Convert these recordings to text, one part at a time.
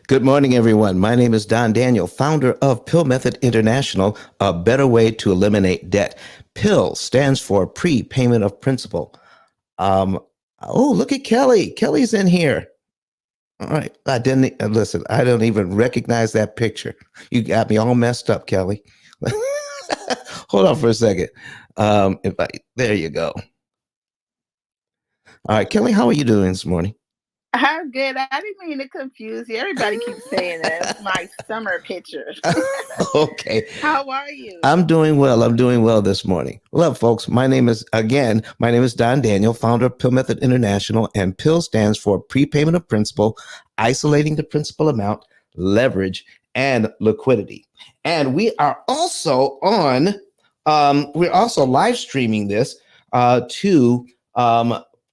Good morning, everyone. My name is Don Daniel, founder of Pill Method International, a better way to eliminate debt. Pill stands for prepayment of principal. Um, oh, look at Kelly. Kelly's in here. All right. I didn't listen. I don't even recognize that picture. You got me all messed up, Kelly. Hold on for a second. If I there you go. All right, Kelly, how are you doing this morning? I'm good. I didn't mean to confuse you. Everybody keeps saying that's my summer picture. Okay. How are you? I'm doing well. I'm doing well this morning. Well, folks, my name is Don Daniel, founder of Pill Method International, and Pill stands for prepayment of principal, isolating the principal amount, leverage, and liquidity. And we're also live streaming this to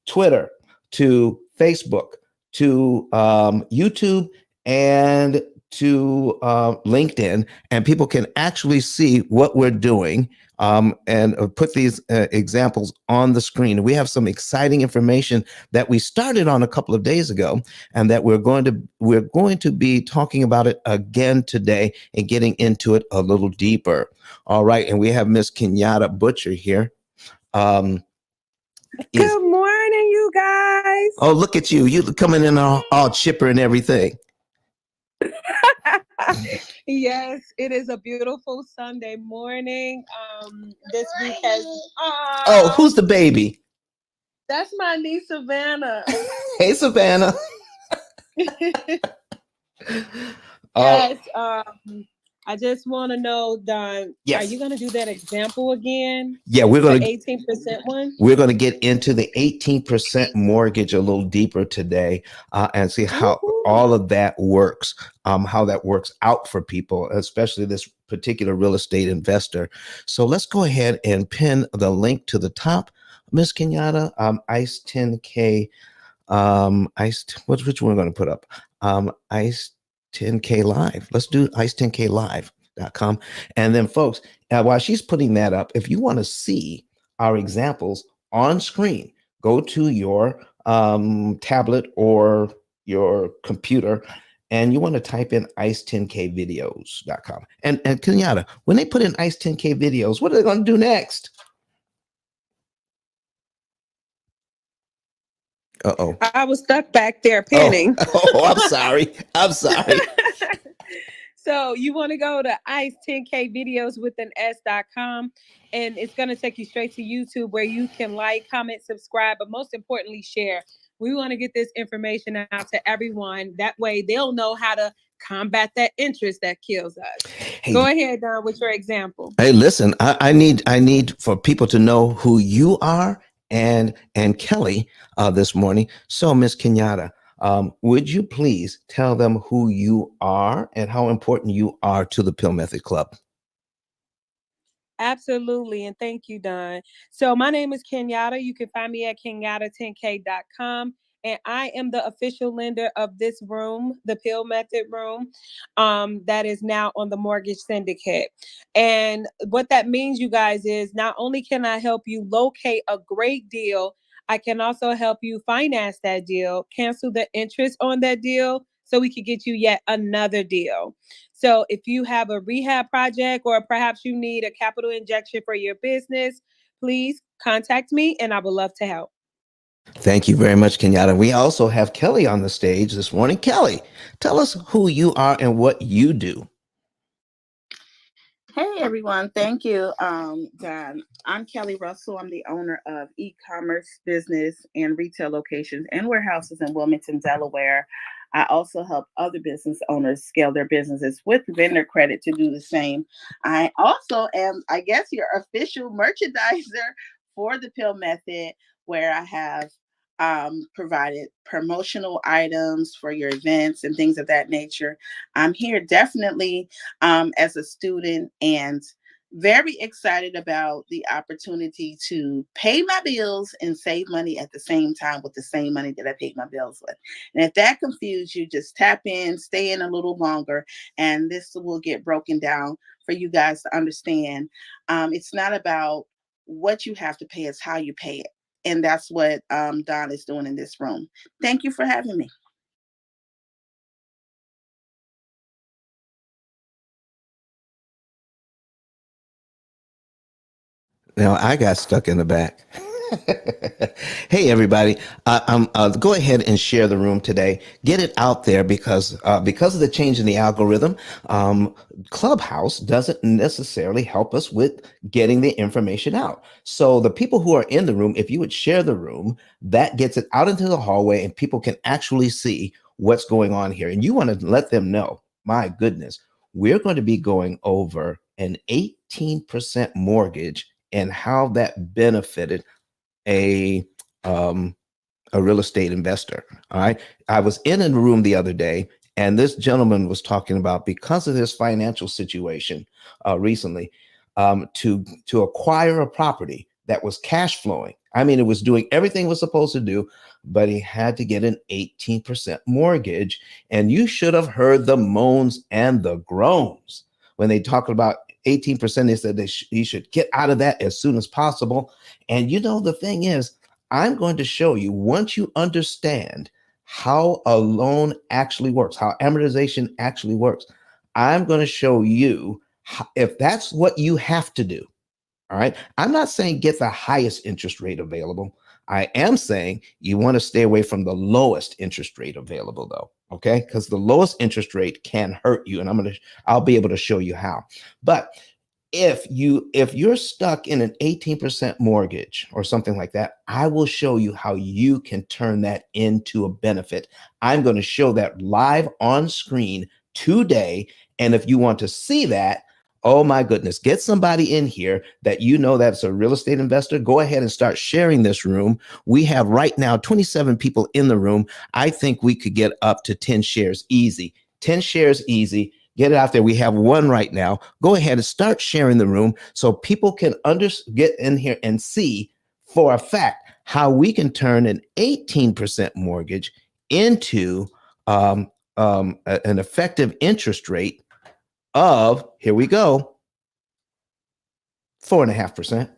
Twitter, to Facebook, to YouTube, and to LinkedIn, and people can actually see what we're doing and put these examples on the screen. We have some exciting information that we started on a couple of days ago, and that we're going to be talking about it again today and getting into it a little deeper. All right, and we have Miss Kenyatta Butcher here. Um, is Good morning, you Oh, guys. look at you! You coming in all chipper and everything. Yes, it is a beautiful Sunday morning. This week has Oh, who's the baby? that's my niece Savannah. Hey, Savannah. Oh, Yes, I just want to know, Don, are yes. you gonna do that example again? Yeah, The 18% one? we're gonna get into the 18% mortgage a little deeper today, and see how Woohoo. all of that works, how that works out for people, especially this particular real estate investor. So let's go ahead and pin the link to the top, Miss Kenyatta. ICE 10K. Which one we're going to put up? ICE 10K Live. Let's do ICE 10K Live.com. And then, folks, while she's putting that up, if you want to see our examples on screen, go to your tablet or your computer, and you want to type in ice10kvideos.com. And Kenyatta, when they put in ICE 10K videos, what are they going to do next? Uh-oh. I was stuck back there Oh, pinning. oh, I'm sorry. I'm sorry. So you want to go to ice 10K videos with an s.com, and it's going to take you straight to YouTube where you can like, comment, subscribe, but most importantly, share. We want to get this information out to everyone. That way they'll know how to combat that interest that kills us. Go Hey, ahead, Don, with your example. hey, listen, I need for people to know who you are and Kelly this morning. So, Miss Kenyatta, would you please tell them who you are and how important you are to the Pill Method Club? Absolutely. And thank you, Don. So my name is Kenyatta. You can find me at kenyatta10k.com. And I am the official lender of this room, the Pill Method Room, that is now on the Mortgage Syndicate. And what that means, you guys, is not only can I help you locate a great deal, I can also help you finance that deal, cancel the interest on that deal, so we could get you yet another deal. So if you have a rehab project or perhaps you need a capital injection for your business, please contact me and I would love to help. Thank you very much, Kenyatta. We also have Kelly on the stage this morning. Kelly, tell us who you are and what you do. Hey everyone, thank you, Don. I'm Kelly Russell. I'm the owner of e-commerce business and retail locations and warehouses in Wilmington, Delaware. I also help other business owners scale their businesses with vendor credit to do the same. I also am, I guess, your official merchandiser for the Pill Method, where I have provided promotional items for your events and things of that nature. I'm here definitely as a student and very excited about the opportunity to pay my bills and save money at the same time with the same money that I paid my bills with. And if that confused you, just tap in, stay in a little longer, and this will get broken down for you guys to understand. It's not about what you have to pay, it's how you pay it. And that's what Don is doing in this room. Thank you for having me. Now I got stuck in the back. Hey everybody, go ahead and share the room today. Get it out there because of the change in the algorithm. Clubhouse doesn't necessarily help us with getting the information out. So the people who are in the room, if you would share the room, that gets it out into the hallway and people can actually see what's going on here. And you want to let them know, my goodness, we're going to be going over an 18% mortgage and how that benefited a um, a real estate investor. All right. I was in a room the other day, and this gentleman was talking about because of his financial situation recently, to acquire a property that was cash flowing. I mean, it was doing everything it was supposed to do, but he had to get an 18% mortgage. And you should have heard the moans and the groans when they talked about 18%. They said he should get out of that as soon as possible. And the thing is, I'm going to show you, once you understand how a loan actually works, how amortization actually works, I'm going to show you if that's what you have to do. All right. I'm not saying get the highest interest rate available. I am saying you want to stay away from the lowest interest rate available, though. Okay. Because the lowest interest rate can hurt you. And I'll be able to show you how. But if you're stuck in an 18% mortgage or something like that, I will show you how you can turn that into a benefit. I'm going to show that live on screen today. And if you want to see that, oh my goodness, get somebody in here that that's a real estate investor. Go ahead and start sharing this room. We have right now 27 people in the room. I think we could get up to 10 shares easy. 10 shares easy. Get it out there. We have one right now. Go ahead and start sharing the room so people can get in here and see for a fact how we can turn an 18% mortgage into an effective interest rate of, here we go, 4.5%.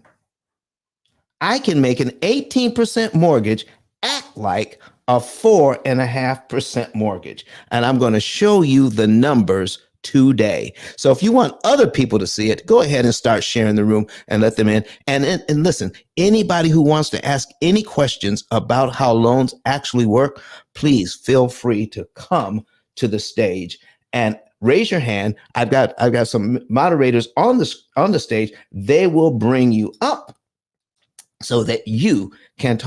I can make an 18% mortgage act like a 4.5% mortgage. And I'm going to show you the numbers today. So if you want other people to see it, go ahead and start sharing the room and let them in. And listen, anybody who wants to ask any questions about how loans actually work, please feel free to come to the stage and raise your hand. I've got some moderators on the stage. They will bring you up so that you can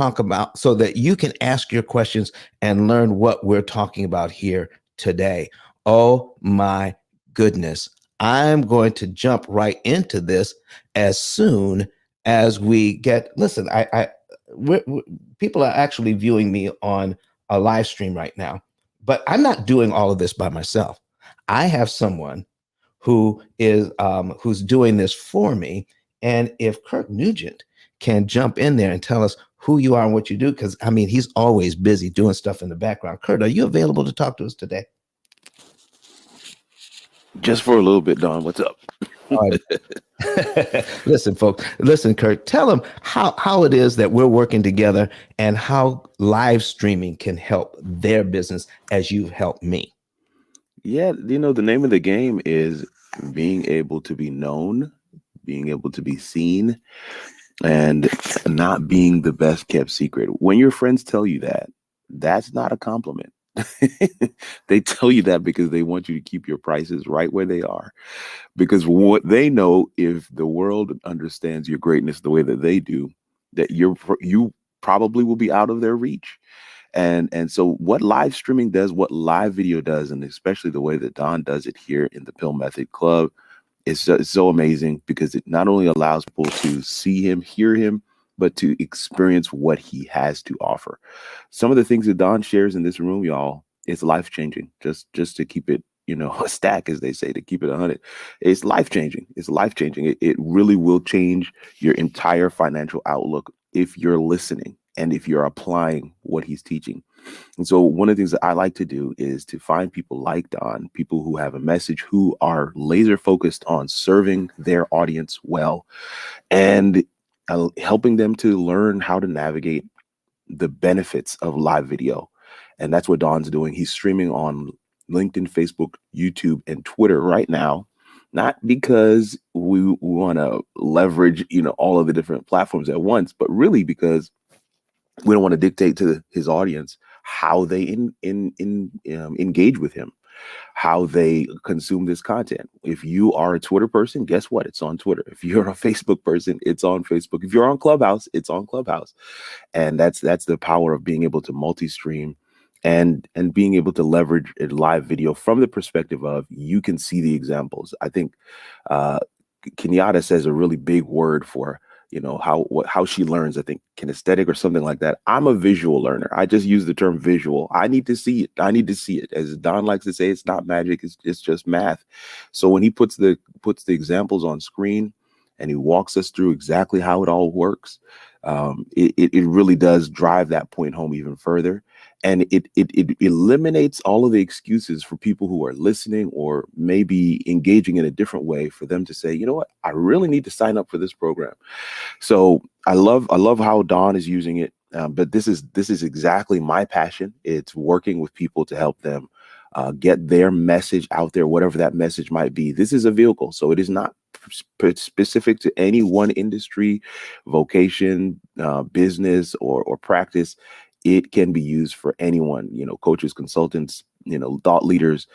so that you can ask your questions and learn what we're talking about here today. Oh my goodness. I'm going to jump right into this as soon as we listen, people are actually viewing me on a live stream right now, but I'm not doing all of this by myself. I have someone who's doing this for me. And if Kirk Nugent can jump in there and tell us who you are and what you do, because he's always busy doing stuff in the background. Kurt, are you available to talk to us today? Just for a little bit, Don. What's up? Listen, folks. Listen, Kurt. Tell them how it is that we're working together and how live streaming can help their business as you've helped me. Yeah, the name of the game is being able to be known, being able to be seen, and not being the best kept secret. When your friends tell you that, that's not a compliment. They tell you that because they want you to keep your prices right where they are. Because what they know, if the world understands your greatness the way that they do, that you probably will be out of their reach. And so what live streaming does, what live video does, and especially the way that Don does it here in the P.I.L.L Method Club, is so amazing because it not only allows people to see him, hear him, but to experience what he has to offer. Some of the things that Don shares in this room, y'all, it's life-changing. Just to keep it, a stack, as they say, to keep it 100. It's life-changing. It's life-changing. It really will change your entire financial outlook if you're listening and if you're applying what he's teaching. And so one of the things that I like to do is to find people like Don, people who have a message, who are laser focused on serving their audience well and helping them to learn how to navigate the benefits of live video. And that's what Don's doing. He's streaming on LinkedIn, Facebook, YouTube, and Twitter right now. not because we want to leverage, all of the different platforms at once, but really because we don't want to dictate to his audience how they engage with him, how they consume this content. If you are a Twitter person, guess what? It's on Twitter. If you're a Facebook person, it's on Facebook. If you're on Clubhouse, it's on Clubhouse. And that's the power of being able to multi-stream and being able to leverage a live video from the perspective of you can see the examples. I think uh, Kenyatta says a really big word for how she learns. I think kinesthetic or something like that. I'm a visual learner. I just use the term visual. I need to see it. I need to see it. As Don likes to say, it's not magic. It's just math. So when he puts the examples on screen and he walks us through exactly how it all works, it really does drive that point home even further. And it eliminates all of the excuses for people who are listening or maybe engaging in a different way for them to say, you know what, I really need to sign up for this program. So I love how Don is using it. But this is exactly my passion. It's working with people to help them get their message out there, whatever that message might be. This is a vehicle, so it is not specific to any one industry, vocation, business, or practice. It can be used for anyone, coaches, consultants, thought leaders,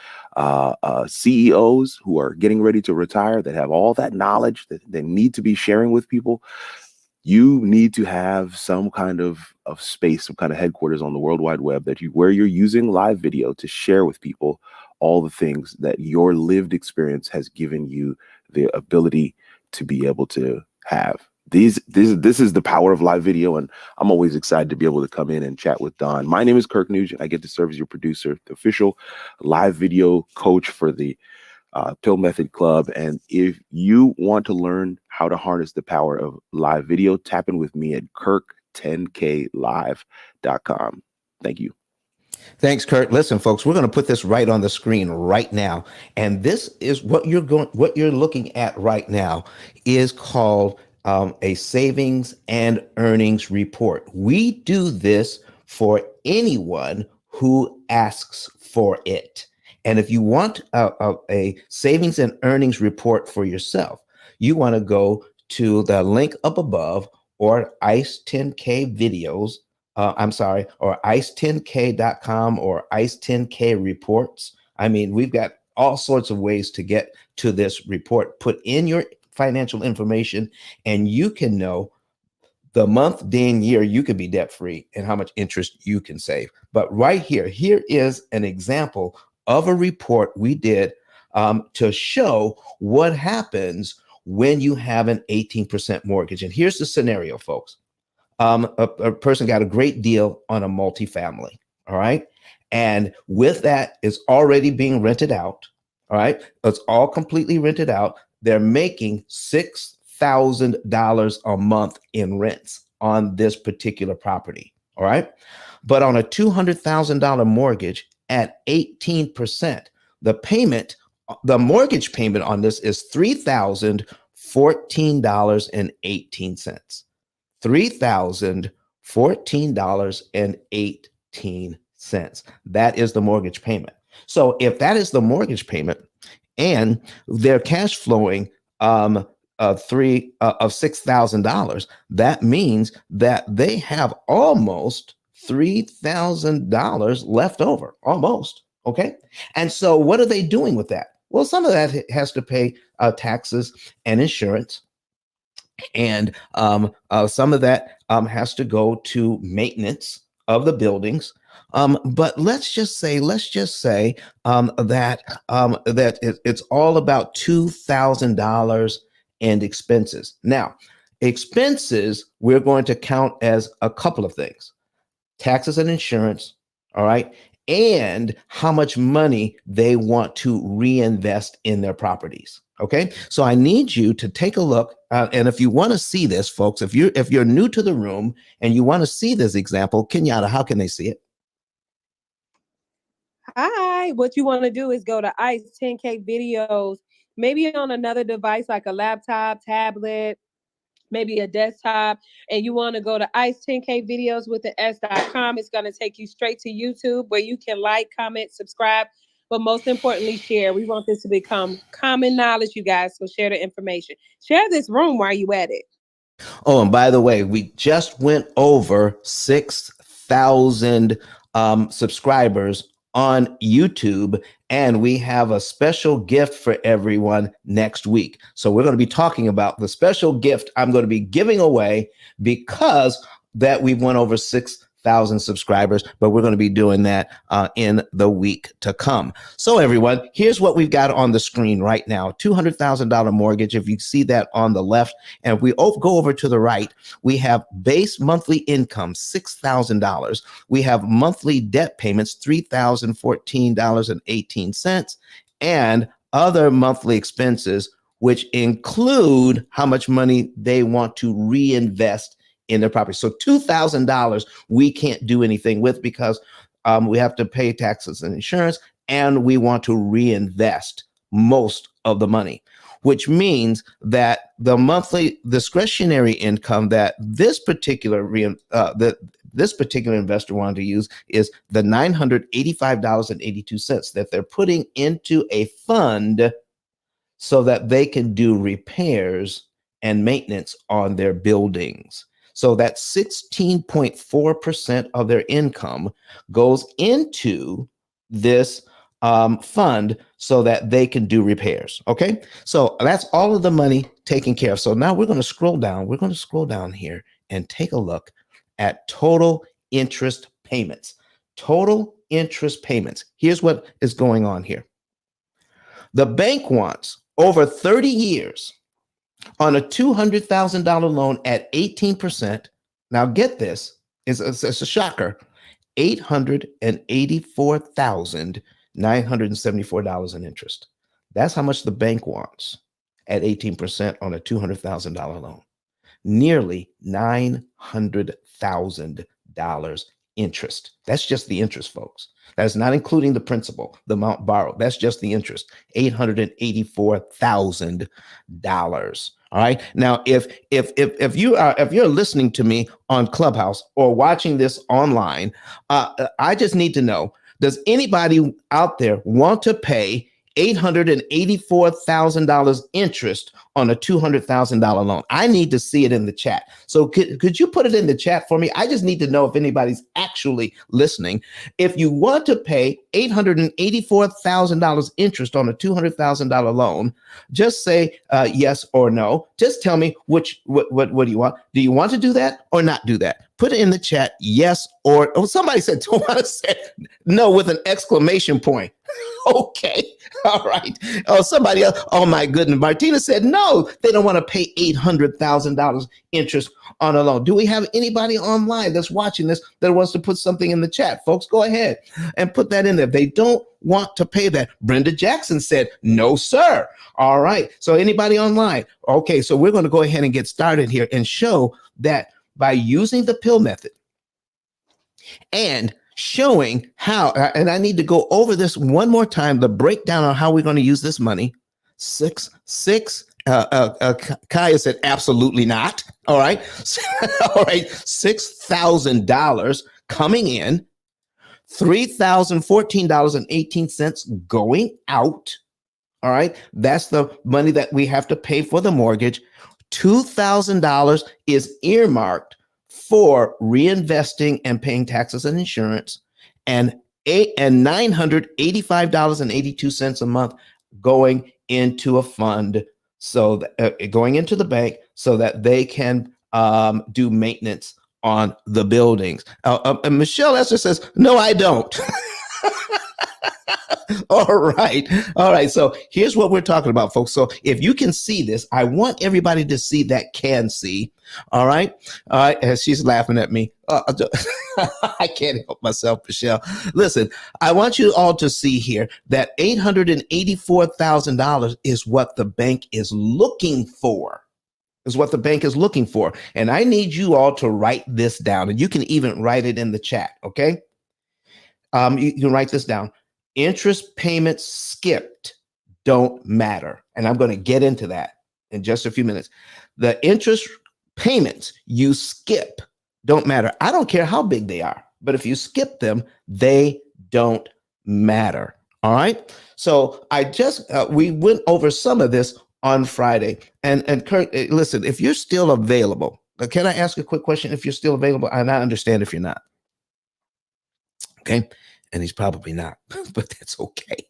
CEOs who are getting ready to retire that have all that knowledge that they need to be sharing with people. You need to have some kind of space, some kind of headquarters on the World Wide Web where you're using live video to share with people all the things that your lived experience has given you the ability to be able to have. This is the power of live video, and I'm always excited to be able to come in and chat with Don. My name is Kirk Nugent. I get to serve as your producer, the official live video coach for the P.I.L.L Method Club. And if you want to learn how to harness the power of live video, tap in with me at kirk10klive.com. Thank you. Thanks, Kurt. Listen, folks, we're going to put this right on the screen right now. And this is what you're looking at right now is called a savings and earnings report. We do this for anyone who asks for it. And if you want a savings and earnings report for yourself, you want to go to the link up above or ICE 10K videos. Or ice10k.com or ice10k reports. I mean, we've got all sorts of ways to get to this report. Put in your financial information and you can know the month, day, and year you could be debt free and how much interest you can save. But right here is an example of a report we did to show what happens when you have an 18% mortgage. And here's the scenario, folks. A person got a great deal on a multifamily. All right. And with that, it's already being rented out. All right. It's all completely rented out. They're making $6,000 a month in rents on this particular property. All right. But on a $200,000 mortgage at 18%, the mortgage payment on this is $3,014.18. $3,014.18. That is the mortgage payment. So if that is the mortgage payment and they're cash flowing of $6,000, that means that they have almost $3,000 left over, almost. Okay. And so what are they doing with that? Well, some of that has to pay taxes and insurance. And some of that has to go to maintenance of the buildings. But let's just say that it's all about $2,000 in expenses. Now, expenses we're going to count as a couple of things: taxes and insurance. All right. And how much money they want to reinvest in their properties. Okay. So I need you to take a look. And if you want to see this, folks, if you're new to the room and you want to see this example, Kenyatta, how can they see it? Hi, what you want to do is go to ICE 10K videos, maybe on another device like a laptop, tablet, maybe a desktop, and you want to go to ICE 10K videos with the S.com. It's going to take you straight to YouTube where you can like, comment, subscribe. but most importantly, share. We want this to become common knowledge, you guys. So share the information. Share this room while you at it. Oh, and by the way, we just went over 6,000 subscribers on YouTube, and we have a special gift for everyone next week. So we're going to be talking about the special gift I'm going to be giving away because that we've went over 6,000 subscribers, but we're going to be doing that in the week to come. So everyone, here's what we've got on the screen right now. $200,000 mortgage. If you see that on the left, and if we go over to the right, we have base monthly income, $6,000. We have monthly debt payments, $3,014.18, and other monthly expenses, which include how much money they want to reinvest in their property. So $2,000 we can't do anything with because we have to pay taxes and insurance, and we want to reinvest most of the money, which means that the monthly discretionary income that this particular this particular investor wanted to use is the $985.82 that they're putting into a fund so that they can do repairs and maintenance on their buildings. So that 16.4% of their income goes into this fund so that they can do repairs. Okay. So that's all of the money taken care of. So now we're going to scroll down. We're going to scroll down here and take a look at total interest payments. Total interest payments. Here's what is going on here. The bank wants over 30 years on a $200,000 loan at 18%. Now get this, it's a shocker, $884,974 in interest. That's how much the bank wants at 18% on a $200,000 loan. Nearly $900,000 interest. That's just the interest, folks. That's not including the principal, the amount borrowed. That's just the interest, $884,000. All right. Now, if you're listening to me on Clubhouse or watching this online, I just need to know: does anybody out there want to pay $884,000 interest on a $200,000 loan? I need to see it in the chat. So could you put it in the chat for me? I just need to know if anybody's actually listening. If you want to pay $884,000 interest on a $200,000 loan, just say yes or no. Just tell me what do you want? Do you want to do that or not do that? Put it in the chat, yes or somebody said don't want to say no with an exclamation point. Okay. All right. Oh, somebody else. Oh my goodness. Martina said no, they don't want to pay $800,000 interest on a loan. Do we have anybody online that's watching this that wants to put something in the chat? Folks, go ahead and put that in there. They don't want to pay that. Brenda Jackson said no, sir. All right. So anybody online? Okay. So we're going to go ahead and get started here and show that by using the P.I.L.L method and showing how, and I need to go over this one more time, the breakdown on how we're going to use this money. Kaya said absolutely not. All right. All right. $6,000 coming in, $3,014.18 going out. All right. That's the money that we have to pay for the mortgage. $2,000 is earmarked for reinvesting and paying taxes and insurance, and $985.82 a month going into a fund, so that, going into the bank so that they can do maintenance on the buildings. And Michelle Esther says, no, I don't. All right. All right. So here's what we're talking about, folks. So if you can see this, I want everybody to see that can see. All right. All right. And she's laughing at me. I can't help myself, Michelle. Listen, I want you all to see here that $884,000 is what the bank is looking for. Is what the bank is looking for. And I need you all to write this down. And you can even write it in the chat. Okay. You can write this down. Interest payments skipped don't matter. And I'm going to get into that in just a few minutes. The interest payments you skip don't matter. I don't care how big they are, but if you skip them, they don't matter. All right. So I just we went over some of this on Friday. And Kurt, listen, if you're still available, can I ask a quick question? If you're still available, and I understand if you're not. Okay. And he's probably not, but that's okay.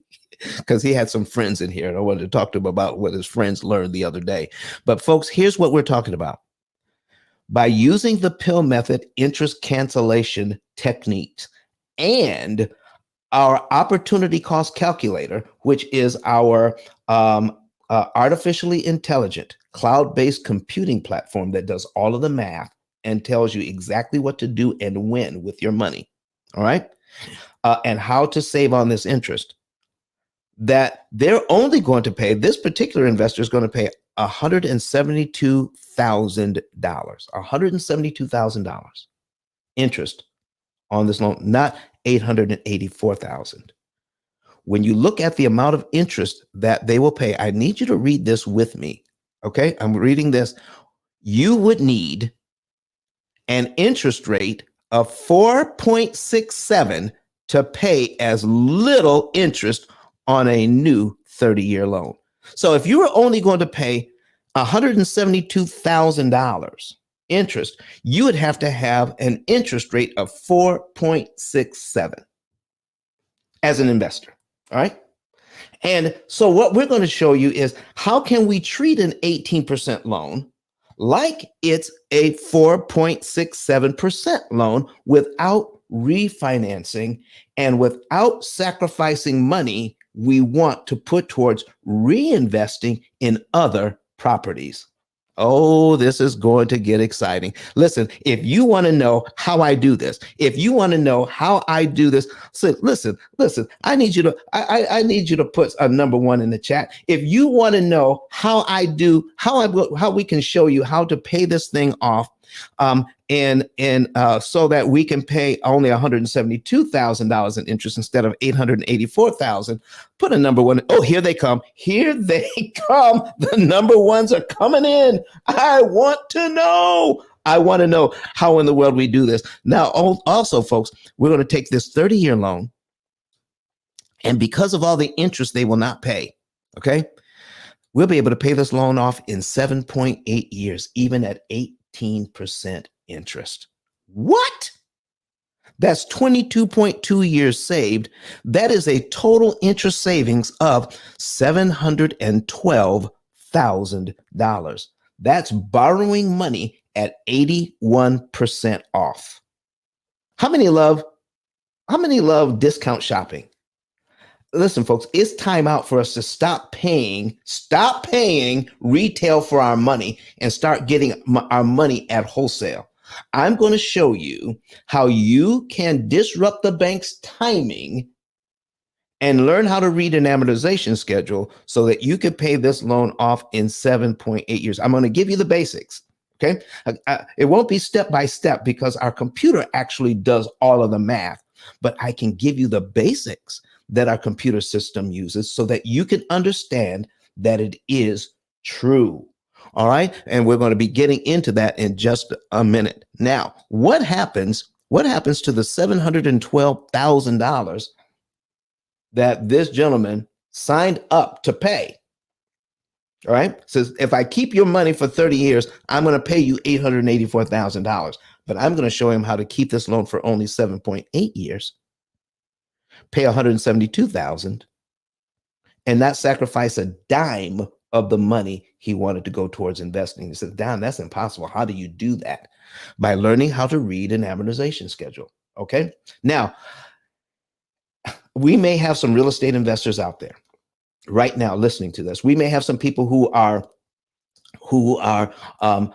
Because he had some friends in here and I wanted to talk to him about what his friends learned the other day. But folks, here's what we're talking about. By using the P.I.L.L method interest cancellation techniques and our opportunity cost calculator, which is our artificially intelligent cloud-based computing platform that does all of the math and tells you exactly what to do and when with your money. All right. And how to save on this interest, that they're only going to pay, this particular investor is going to pay $172,000 interest on this loan, not $884,000. When you look at the amount of interest that they will pay, I need you to read this with me. Okay, I'm reading this. You would need an interest rate of 4.67 to pay as little interest on a new 30-year loan. So if you were only going to pay $172,000 interest, you would have to have an interest rate of 4.67 as an investor. All right. And so what we're going to show you is how can we treat an 18% loan like it's a 4.67% loan without refinancing and without sacrificing money we want to put towards reinvesting in other properties. Oh, this is going to get exciting. Listen, if you want to know how I do this, if you want to know how I do this, so listen, I need you to put a number 1 in the chat. If you want to know how I do, how we can show you how to pay this thing off, and so that we can pay only $172,000 in interest instead of $884,000. Put a number 1. Oh, here they come. Here they come. The number 1s are coming in. I want to know. I want to know how in the world we do this. Now, also, folks, we're going to take this 30-year loan, and because of all the interest they will not pay, okay, we'll be able to pay this loan off in 7.8 years, even at 18% interest. What? That's 22.2 years saved. That is a total interest savings of $712,000. That's borrowing money at 81% off. How many love discount shopping? Listen, folks, it's time out for us to stop paying retail for our money and start getting our money at wholesale. I'm going to show you how you can disrupt the bank's timing and learn how to read an amortization schedule so that you can pay this loan off in 7.8 years. I'm going to give you the basics. Okay. It won't be step by step because our computer actually does all of the math, but I can give you the basics that our computer system uses so that you can understand that it is true. All right. And we're going to be getting into that in just a minute. Now, what happens to the $712,000 that this gentleman signed up to pay? All right. Says, if I keep your money for 30 years, I'm going to pay you $884,000, but I'm going to show him how to keep this loan for only 7.8 years. Pay $172,000 and not sacrifice a dime of the money he wanted to go towards investing. He said, Don, that's impossible. How do you do that? By learning how to read an amortization schedule. Okay. Now, we may have some real estate investors out there right now listening to this. We may have some people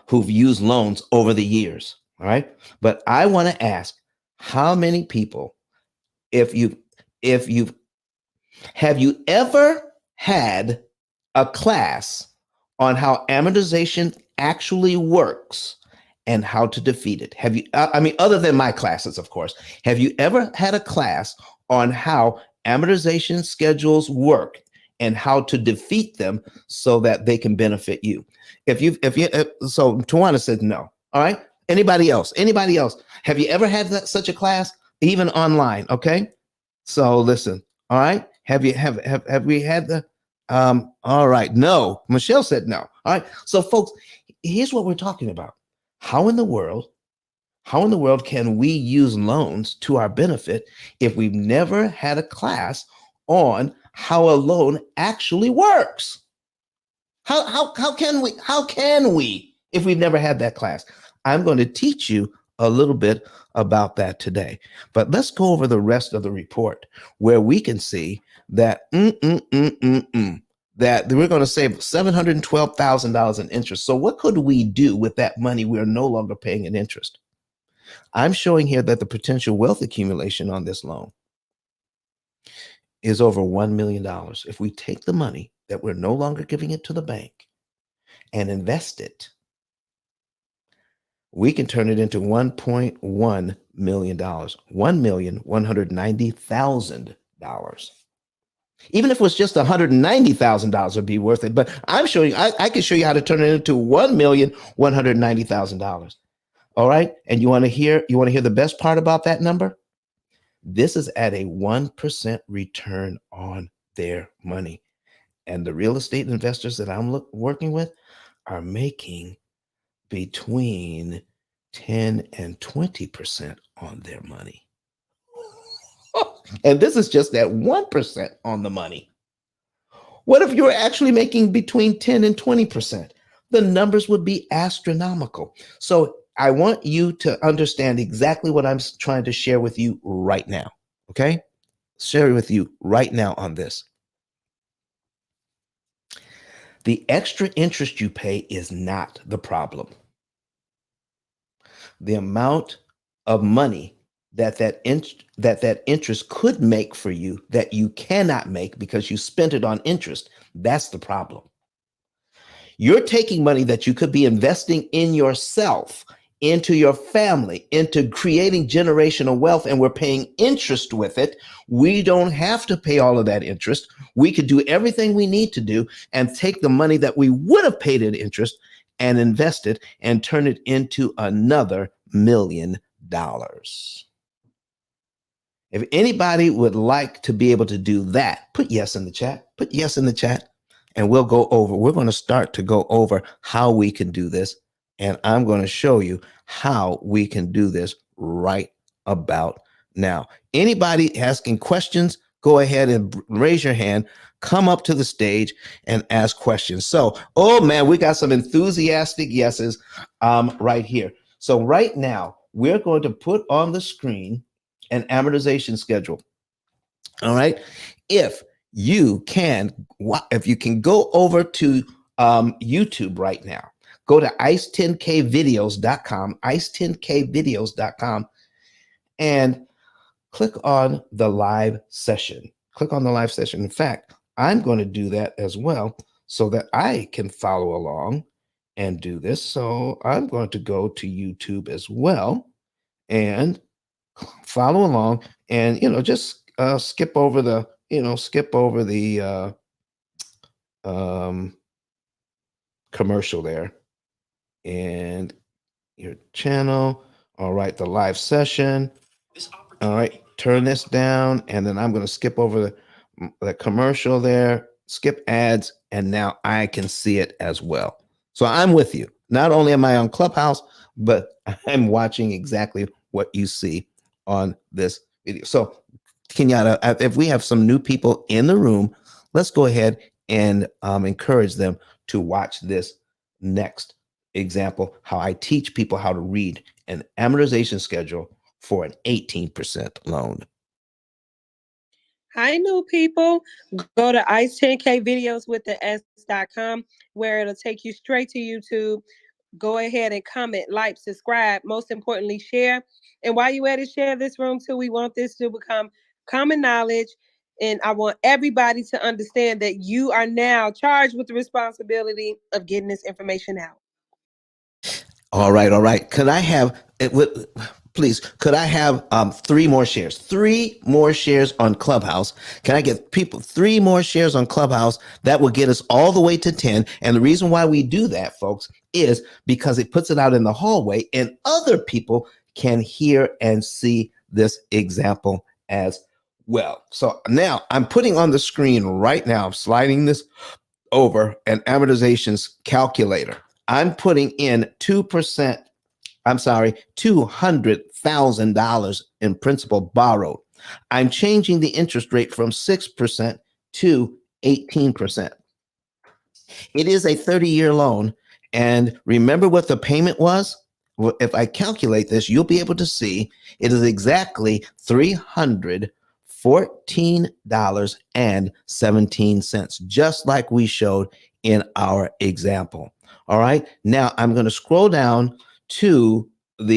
who've used loans over the years. All right. But I want to ask, how many people, have you ever had a class on how amortization actually works and how to defeat it? Have you, other than my classes, of course, have you ever had a class on how amortization schedules work and how to defeat them so that they can benefit you? So Tawana said no. All right. Anybody else? Have you ever had such a class, even online? Okay. So listen. All right. Have we had the all right. No. Michelle said no. All right. So folks, here's what we're talking about. How in the world can we use loans to our benefit if we've never had a class on how a loan actually works? How can we if we've never had that class? I'm going to teach you a little bit about that today. But let's go over the rest of the report where we can see that that we're going to save $712,000 in interest. So what could we do with that money we are no longer paying in interest? I'm showing here that the potential wealth accumulation on this loan is over $1 million. If we take the money that we're no longer giving it to the bank and invest it, we can turn it into $1.1 million, $1,190,000. Even if it was just $190,000 would be worth it. But I'm showing I can show you how to turn it into $1,190,000. All right. And you want to hear the best part about that number? This is at a 1% return on their money. And the real estate investors that I'm working with are making between 10 and 20% on their money. And this is just at 1% on the money. What if you're actually making between 10 and 20%? The numbers would be astronomical. So I want you to understand exactly what I'm trying to share with you right now. Okay? Share with you right now on this. The extra interest you pay is not the problem. The amount of money that interest could make for you that you cannot make because you spent it on interest, that's the problem. You're taking money that you could be investing in yourself, into your family, into creating generational wealth, and we're paying interest with it. We don't have to pay all of that interest. We could do everything we need to do and take the money that we would have paid in interest and invest it and turn it into another $1 million. If anybody would like to be able to do that, put yes in the chat. Put yes in the chat. And we're going to start to go over how we can do this. And I'm going to show you how we can do this right about now. Anybody asking questions, go ahead and raise your hand, come up to the stage and ask questions. So, oh man, we got some enthusiastic yeses right here. So right now, we're going to put on the screen an amortization schedule. All right. If you can go over to YouTube right now, go to ice10kvideos.com, ice10kvideos.com, and click on the live session. Click on the live session. In fact, I'm going to do that as well so that I can follow along and do this. So I'm going to go to YouTube as well and follow along and, just skip over the commercial there and your channel. All right, the live session. All right, turn this down, and then I'm going to skip over the commercial there, skip ads, and now I can see it as well. So I'm with you. Not only am I on Clubhouse, but I'm watching exactly what you see on this video. So Kenyatta, if we have some new people in the room, let's go ahead and encourage them to watch this next example, how I teach people how to read an amortization schedule for an 18% loan. Hi, new people. Go to ice10kvideos.com where it'll take you straight to YouTube. Go ahead and comment, like, subscribe. Most importantly, share. And while you at it, share this room too. We want this to become common knowledge. And I want everybody to understand that you are now charged with the responsibility of getting this information out. All right. Could I have could I have 3 more shares? 3 more shares on Clubhouse. Can I get people 3 more shares on Clubhouse? That will get us all the way to 10. And the reason why we do that, folks, is because it puts it out in the hallway and other people can hear and see this example as well. So now I'm putting on the screen right now, I'm sliding this over an amortizations calculator. I'm putting in 2%, $200,000 in principal borrowed. I'm changing the interest rate from 6% to 18%. It is a 30-year loan. And remember what the payment was? Well, if I calculate this, you'll be able to see it is exactly $314.17, just like we showed in our example. All right. Now I'm going to scroll down to what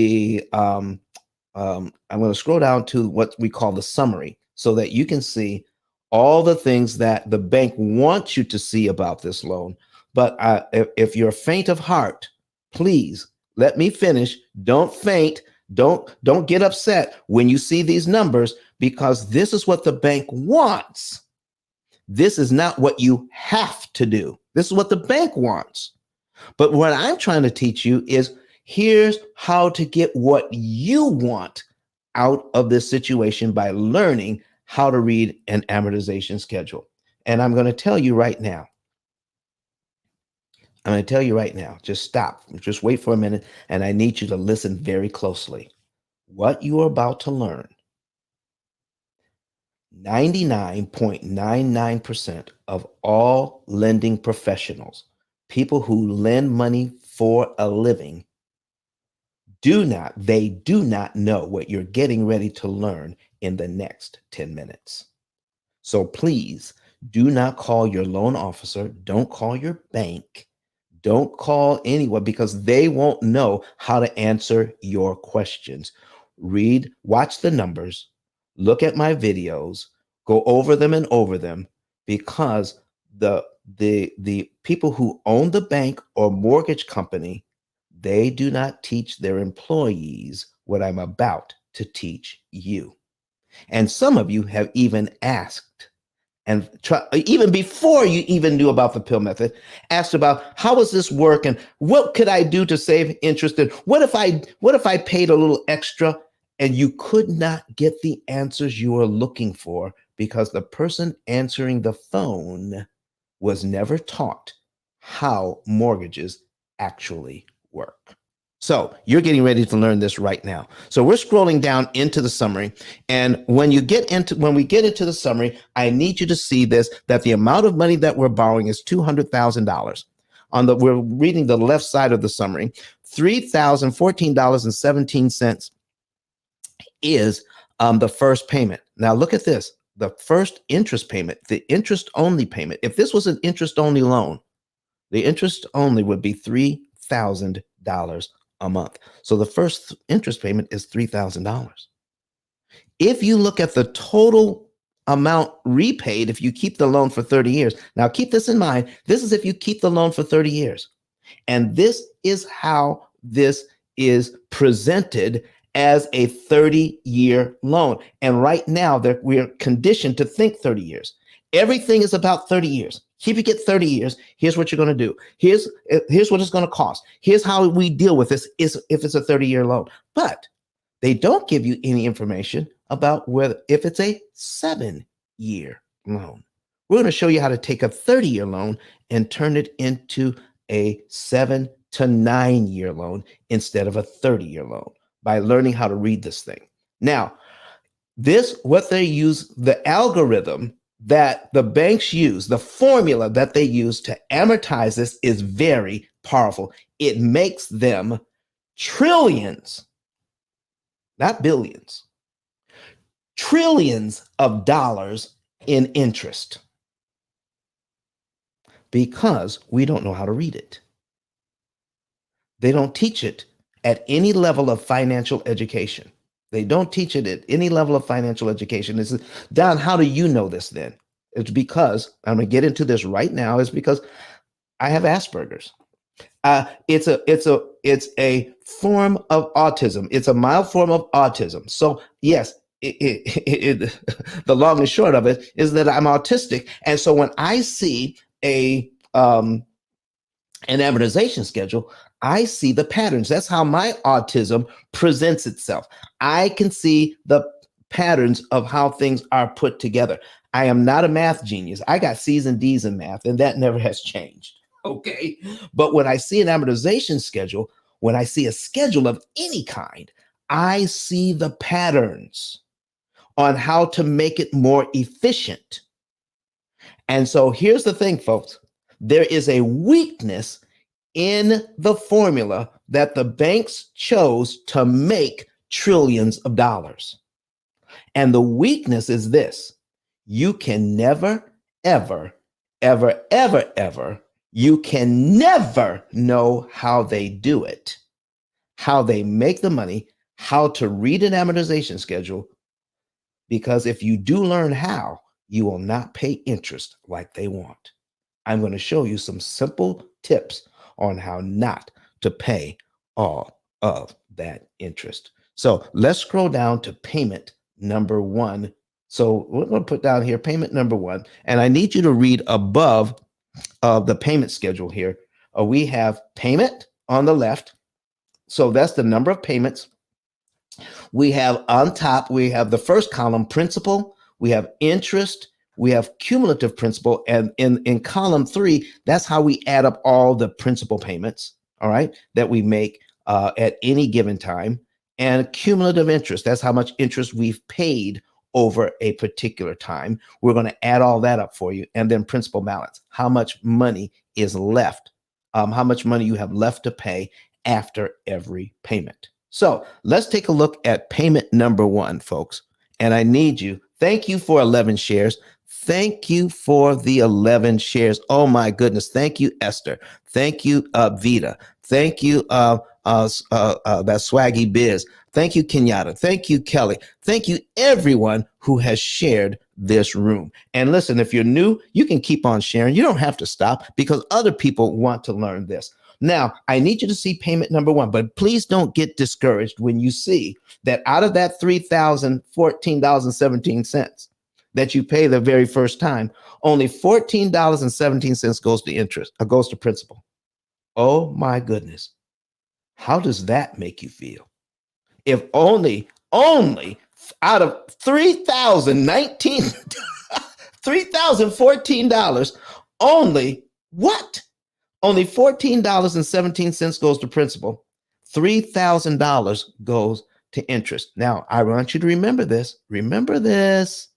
we call the summary so that you can see all the things that the bank wants you to see about this loan. But if you're faint of heart, please let me finish. Don't faint. Don't get upset when you see these numbers, because this is what the bank wants. This is not what you have to do. This is what the bank wants. But what I'm trying to teach you is here's how to get what you want out of this situation by learning how to read an amortization schedule. And I'm going to tell you right now. Just stop. Just wait for a minute. And I need you to listen very closely. What you are about to learn, 99.99% of all lending professionals, people who lend money for a living, do not know what you're getting ready to learn in the next 10 minutes. So please do not call your loan officer. Don't call your bank. Don't call anyone, because they won't know how to answer your questions. Watch the numbers, look at my videos, go over them and over them, because the people who own the bank or mortgage company, they do not teach their employees what I'm about to teach you. And some of you have even asked, and even before you even knew about the P.I.L.L method, asked about how does this work and what could I do to save interest, and what if I paid a little extra, and you could not get the answers you were looking for because the person answering the phone was never taught how mortgages actually work. So you're getting ready to learn this right now. So we're scrolling down into the summary. And when we get into the summary, I need you to see this, that the amount of money that we're borrowing is $200,000. We're reading the left side of the summary. $3,014.17 is the first payment. Now look at this. The first interest payment, the interest only payment. If this was an interest only loan, the interest only would be $3,000 a month. So the first interest payment is $3,000. If you look at the total amount repaid, if you keep the loan for 30 years, now keep this in mind, this is if you keep the loan for 30 years. And this is how this is presented as a 30-year loan. And right now we're conditioned to think 30 years. Everything is about 30 years. Keep it at 30 years. Here's what you're going to do. Here's what it's going to cost. Here's how we deal with this if it's a 30-year loan. But they don't give you any information about if it's a 7-year loan. We're going to show you how to take a 30-year loan and turn it into a 7 to 9-year loan instead of a 30-year loan by learning how to read this thing. Now, what they use, the algorithm that the banks use, the formula that they use to amortize this is very powerful. It makes them trillions, not billions, trillions of dollars in interest, because we don't know how to read it. They don't teach it at any level of financial education. They don't teach it at any level of financial education. This is, Don, how do you know this then? It's because, I'm going to get into this right now, is because I have Asperger's. It's a form of autism. It's a mild form of autism. So yes, the long and short of it is that I'm autistic. And so when I see an amortization schedule, I see the patterns. That's how my autism presents itself. I can see the patterns of how things are put together. I am not a math genius. I got C's and D's in math, and that never has changed. Okay. But when I see an amortization schedule, when I see a schedule of any kind, I see the patterns on how to make it more efficient. And so here's the thing, folks. There is a weakness in the formula that the banks chose to make trillions of dollars. And the weakness is this: you can never, ever, ever, ever, ever, you can never know how they do it, how they make the money, how to read an amortization schedule, because if you do learn how, you will not pay interest like they want. I'm going to show you some simple tips on how not to pay all of that interest. So let's scroll down to payment number one. So we're going to put down here payment number one, and I need you to read above the payment schedule here. We have payment on the left. So that's the number of payments. We have on top, we have the first column, principal, we have interest, we have cumulative principal, and in column 3, that's how we add up all the principal payments, all right, that we make at any given time. And cumulative interest, that's how much interest we've paid over a particular time. We're going to add all that up for you. And then principal balance, how much money is left, how much money you have left to pay after every payment. So let's take a look at payment number one, folks. And I need you. Thank you for 11 shares. Thank you for the 11 shares. Oh my goodness. Thank you, Esther. Thank you, Vita. Thank you, that Swaggy Biz. Thank you, Kenyatta. Thank you, Kelly. Thank you, everyone who has shared this room. And listen, if you're new, you can keep on sharing. You don't have to stop because other people want to learn this. Now, I need you to see payment number one, but please don't get discouraged when you see that out of that $3,014.17 that you pay the very first time, only $14.17 goes to interest, goes to principal. Oh my goodness. How does that make you feel? If only out of $3,014, only what? Only $14.17 goes to principal. $3,000 goes to interest. Now, I want you to remember this. Remember this,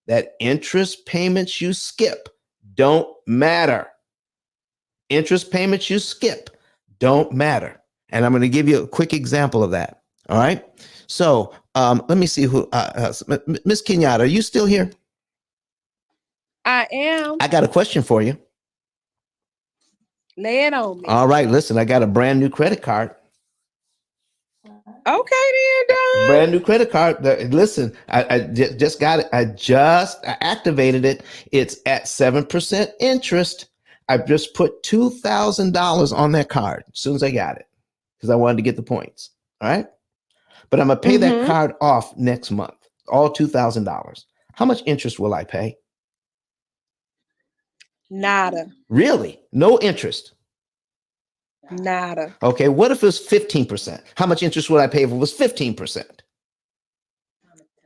that interest payments you skip don't matter. Interest payments you skip don't matter. And I'm going to give you a quick example of that. All right. So let me see who, Miss Kenyatta, are you still here? I am. I got a question for you. Lay it on me. All right. Listen, I got a brand new credit card. Okay, then, Don. Brand new credit card. Listen, I just got it. I activated it. It's at 7% interest. I just put $2,000 on that card as soon as I got it because I wanted to get the points. All right. But I'm going to pay that card off next month, all $2,000. How much interest will I pay? Nada. Really? No interest? Nada. Okay. What if it was 15%? How much interest would I pay if it was 15%?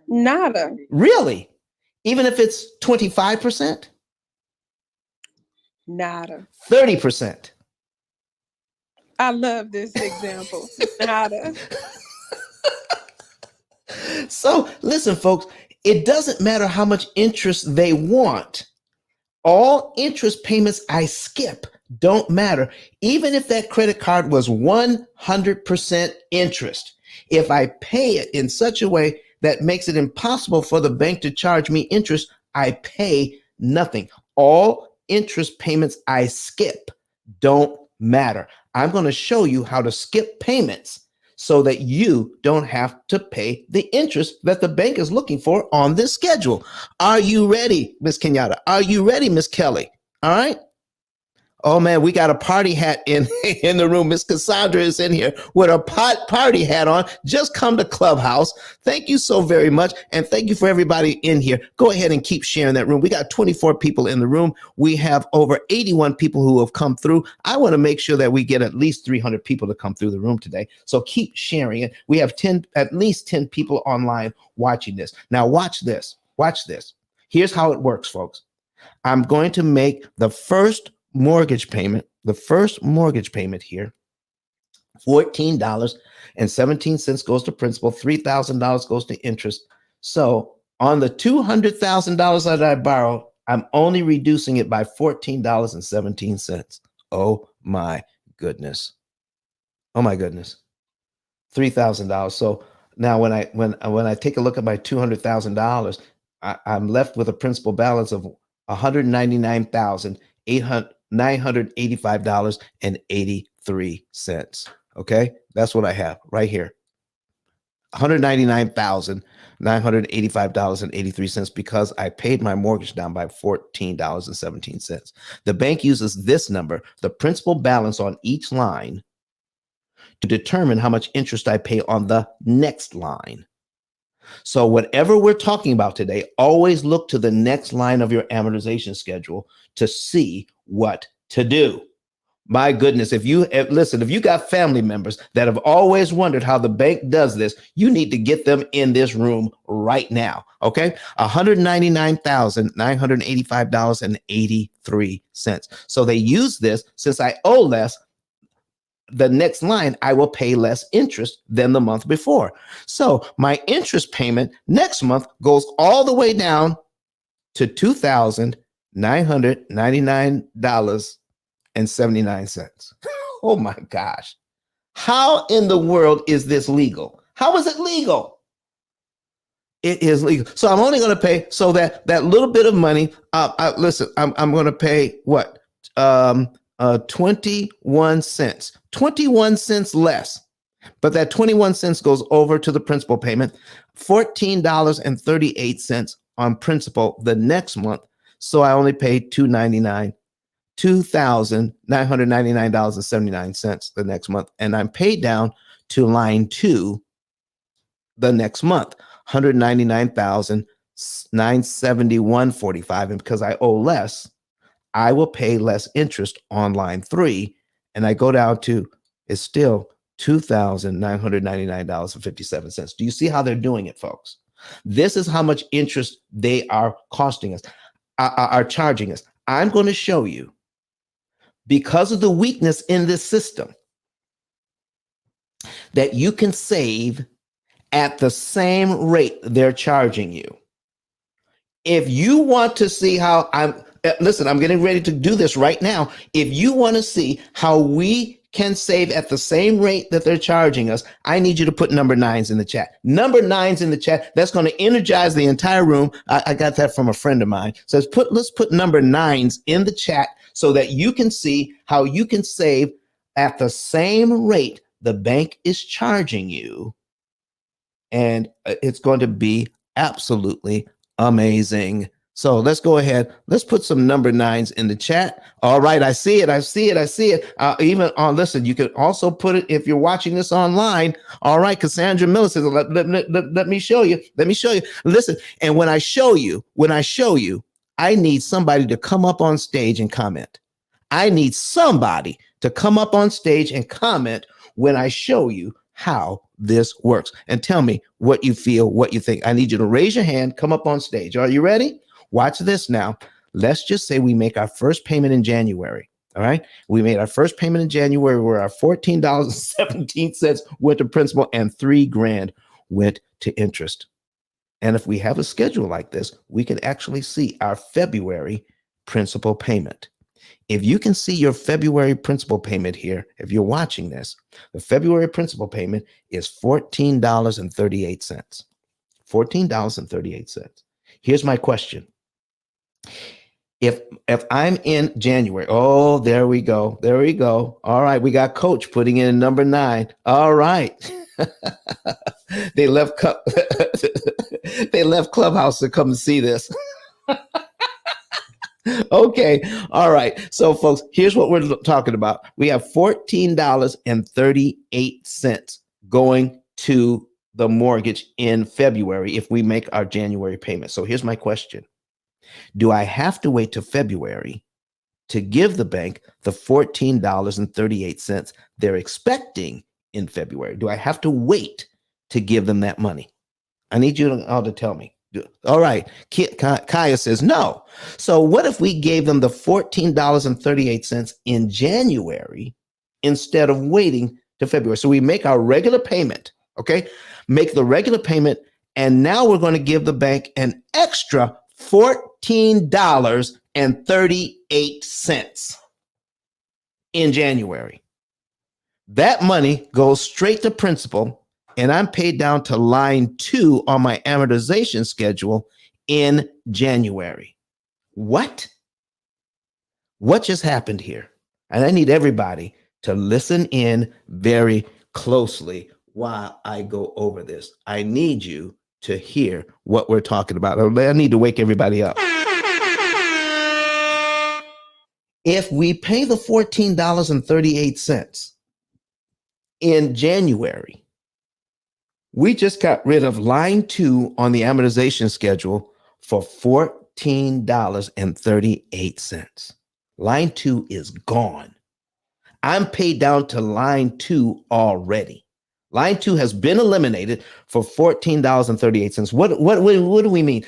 Nada. Really? Even if it's 25%? Nada. 30%? I love this example. Nada. So listen, folks, it doesn't matter how much interest they want. All interest payments I skip don't matter. Even if that credit card was 100% interest, if I pay it in such a way that makes it impossible for the bank to charge me interest, I pay nothing. All interest payments I skip don't matter. I'm going to show you how to skip payments so that you don't have to pay the interest that the bank is looking for on this schedule. Are you ready, Miss Kenyatta? Are you ready, Miss Kelly? All right. Oh man, we got a party hat in in the room. Miss Cassandra is in here with a party hat on. Just come to Clubhouse. Thank you so very much, and thank you for everybody in here. Go ahead and keep sharing that room. We got 24 people in the room. We have over 81 people who have come through. I want to make sure that we get at least 300 people to come through the room today. So keep sharing it. We have at least 10 people online watching this. Now watch this. Watch this. Here's how it works, folks. I'm going to make the first mortgage payment here, $14.17 goes to principal, $3,000 goes to interest. So on the $200,000 that I borrowed, I'm only reducing it by $14.17. Oh my goodness. Oh my goodness. $3,000. So now when I take a look at my $200,000, I'm left with a principal balance of $199,985.83. Okay, that's what I have right here. $199,985.83 because I paid my mortgage down by $14.17. The bank uses this number, the principal balance on each line, to determine how much interest I pay on the next line. So whatever we're talking about today, always look to the next line of your amortization schedule to see what to do. My goodness, if you got family members that have always wondered how the bank does this, you need to get them in this room right now. Okay, $199,985.83. So they use this since I owe less. The next line, I will pay less interest than the month before. So my interest payment next month goes all the way down to $2,999.79. Oh my gosh. How in the world is this legal? How is it legal? It is legal. So I'm only going to pay, so that little bit of money, listen, I'm going to pay what? 21 cents. 21 cents less. But that 21 cents goes over to the principal payment, $14.38 on principal the next month. So I only paid $2,999.79 the next month. And I'm paid down to line 2 the next month, $199,971.45. And because I owe less, I will pay less interest on line 3, and I go down to, it's still $2,999.57. Do you see how they're doing it, folks? This is how much interest they are costing us, are charging us. I'm going to show you, because of the weakness in this system, that you can save at the same rate they're charging you. If you want to see how listen, I'm getting ready to do this right now. If you want to see how we can save at the same rate that they're charging us, I need you to put number 9s in the chat. Number 9s in the chat. That's going to energize the entire room. I got that from a friend of mine. So let's put number 9s in the chat so that you can see how you can save at the same rate the bank is charging you. And it's going to be absolutely amazing. So let's go ahead. Let's put some number 9s in the chat. All right. I see it. Even on, listen, you can also put it if you're watching this online. All right. Cassandra Miller says, let me show you. Let me show you. Listen. And when I show you, I need somebody to come up on stage and comment. I need somebody to come up on stage and comment when I show you how this works, and tell me what you feel, what you think. I need you to raise your hand, come up on stage. Are you ready? Watch this now. Let's just say we make our first payment in January. All right. We made our first payment in January where our $14.17 went to principal and $3,000 went to interest. And if we have a schedule like this, we can actually see our February principal payment. If you can see your February principal payment here, if you're watching this, the February principal payment is $14.38. $14.38. Here's my question. If I'm in January, oh, there we go. All right, we got Coach putting in number 9. All right. They left Clubhouse to come and see this. Okay. All right. So, folks, here's what we're talking about. We have $14.38 going to the mortgage in February if we make our January payment. So, here's my question. Do I have to wait till February to give the bank the $14.38 they're expecting in February? Do I have to wait to give them that money? I need you all to tell me. All right. Kaya says no. So what if we gave them the $14.38 in January instead of waiting to February? So we make our regular payment, okay? Make the regular payment, and now we're going to give the bank an extra $14.38 in January. That money goes straight to principal, and I'm paid down to line 2 on my amortization schedule in January. What? What just happened here? And I need everybody to listen in very closely while I go over this. I need you to hear what we're talking about. I need to wake everybody up. If we pay the $14.38 in January, we just got rid of line 2 on the amortization schedule for $14.38. Line 2 is gone. I'm paid down to line 2 already. Line 2 has been eliminated for $14.38. What do we mean?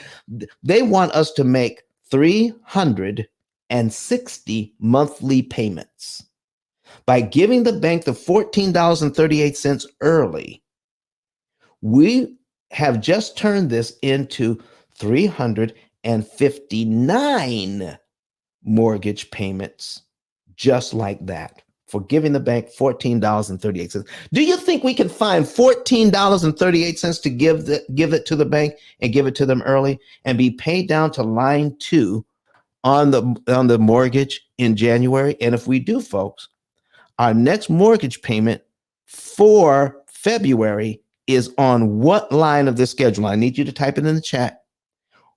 They want us to make 360 monthly payments. By giving the bank the $14.38 early, we have just turned this into 359 mortgage payments, just like that, for giving the bank $14.38. Do you think we can find $14.38 to give it to the bank and give it to them early and be paid down to line 2 on the mortgage in January? And if we do, folks, our next mortgage payment for February is on what line of the schedule? I need you to type it in the chat.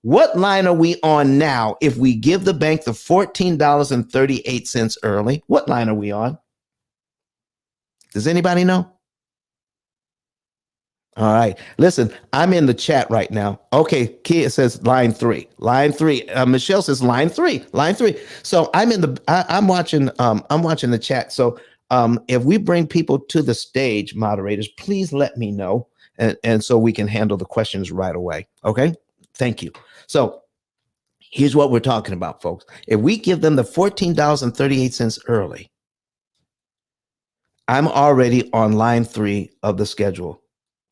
What line are we on now if we give the bank the $14.38 early? What line are we on? Does anybody know? All right. Listen, I'm in the chat right now. Okay, Kia says line 3. Line 3. Michelle says line 3. Line 3. So I'm watching the chat. So if we bring people to the stage, moderators, please let me know, and so we can handle the questions right away. Okay? Thank you. So here's what we're talking about, folks. If we give them the $14.38 early, I'm already on line 3 of the schedule.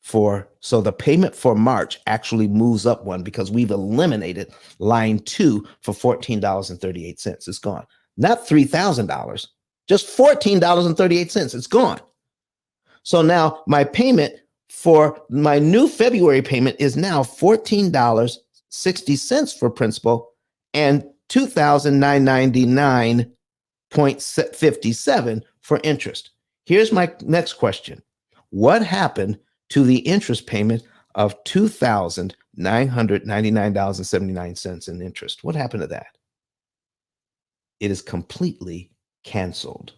So the payment for March actually moves up one because we've eliminated line 2 for $14.38. It's gone. Not $3,000, just $14.38. It's gone. So now my payment for my new February payment is now $14.60 for principal and $2,999.57 for interest. Here's my next question. What happened to the interest payment of $2,999.79 in interest? What happened to that? It is completely canceled.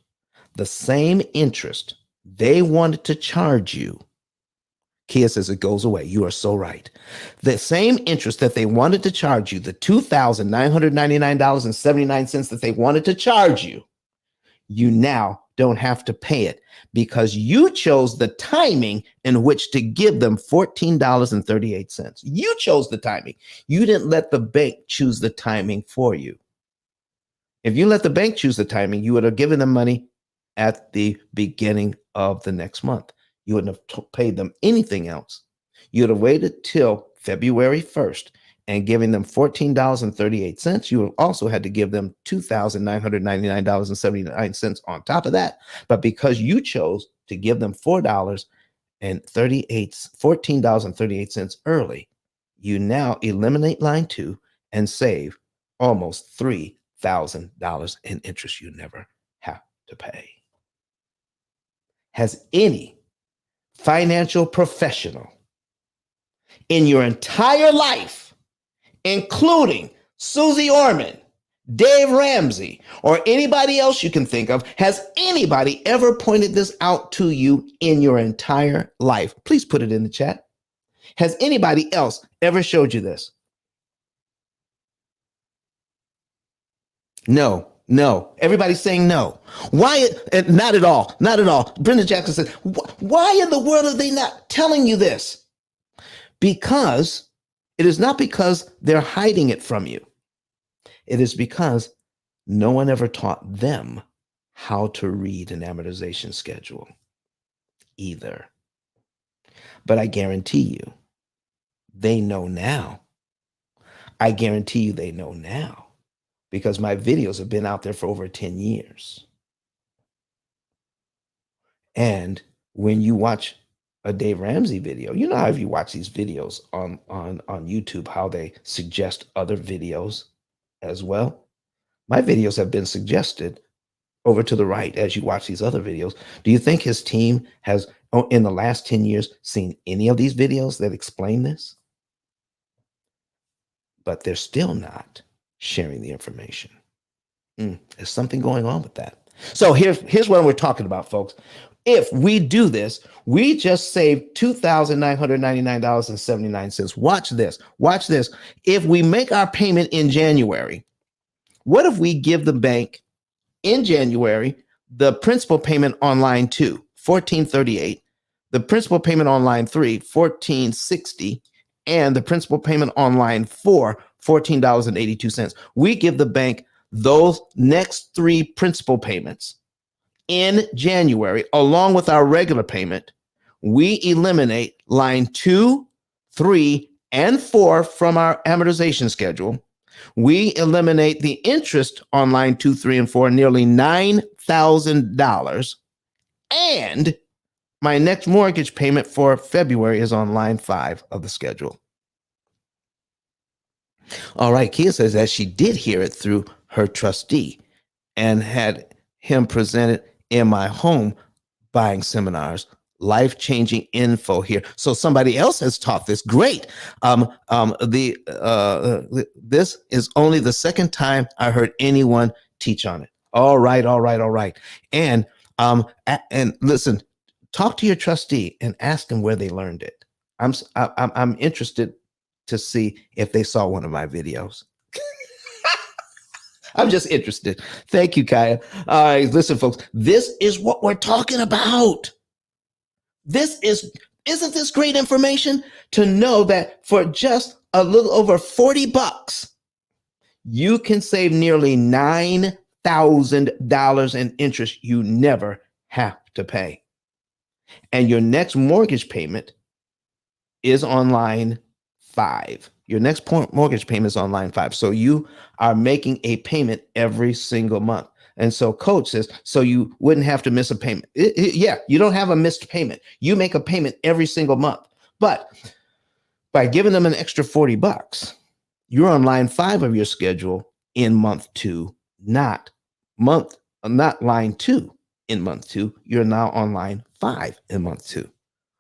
The same interest they wanted to charge you, Kia says it goes away. You are so right. The same interest that they wanted to charge you, the $2,999.79 that they wanted to charge you, you now don't have to pay it because you chose the timing in which to give them $14.38. You chose the timing. You didn't let the bank choose the timing for you. If you let the bank choose the timing, you would have given them money at the beginning of the next month. You wouldn't have paid them anything else. You would have waited till February 1st and giving them $14.38. You also had to give them $2,999.79 on top of that. But because you chose to give them $14.38 early, you now eliminate line 2 and save almost $3,000 in interest you never have to pay. Has any financial professional in your entire life, including Susie Orman, Dave Ramsey, or anybody else you can think of, has anybody ever pointed this out to you in your entire life? Please put it in the chat. Has anybody else ever showed you this? No. Everybody's saying no. Why? Not at all. Not at all. Brenda Jackson said, why in the world are they not telling you this? Because it is not because they're hiding it from you. It is because no one ever taught them how to read an amortization schedule either. But I guarantee you, they know now. I guarantee you they know now because my videos have been out there for over 10 years. And when you watch a Dave Ramsey video, you know how if you watch these videos on YouTube, how they suggest other videos as well. My videos have been suggested over to the right as you watch these other videos. Do you think his team has, in the last 10 years, seen any of these videos that explain this? But they're still not sharing the information. There's something going on with that. So here's what we're talking about, folks. If we do this, we just saved $2,999.79. Watch this. Watch this. If we make our payment in January, what if we give the bank in January the principal payment on line 2, $1,438, the principal payment on line 3, $1,460, and the principal payment on line 4, $14.82. We give the bank those next 3 principal payments in January, along with our regular payment. We eliminate line 2, 3, and 4 from our amortization schedule. We eliminate the interest on line 2, 3, and 4, nearly $9,000. And my next mortgage payment for February is on line 5 of the schedule. All right, Kia says that she did hear it through her trustee and had him present it in my home buying seminars. Life-changing info here. So somebody else has taught this. Great. This is only the second time I heard anyone teach on it. All right. And listen, talk to your trustee and ask them where they learned it. I'm interested to see if they saw one of my videos. I'm just interested. Thank you, Kaya. All right, listen, folks, this is what we're talking about. Isn't this great information to know that for just a little over $40, you can save nearly $9,000 in interest you never have to pay. And your next mortgage payment is on line 5. Your next mortgage payment is on line 5. So you are making a payment every single month. And so Coach says, so you wouldn't have to miss a payment. Yeah, you don't have a missed payment. You make a payment every single month. But by giving them an extra $40, you're on line 5 of your schedule in month 2, not line 2 in month 2. You're now on line 5 in month 2.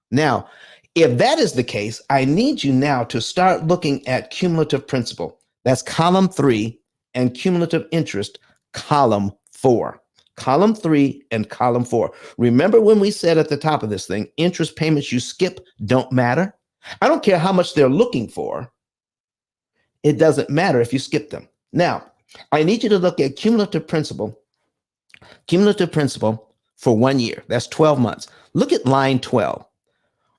Now, if that is the case, I need you now to start looking at cumulative principal. That's column 3, and cumulative interest, column 4. Column 3 and column 4. Remember when we said at the top of this thing, interest payments you skip don't matter? I don't care how much they're looking for. It doesn't matter if you skip them. Now, I need you to look at cumulative principal for 1 year. That's 12 months. Look at line 12.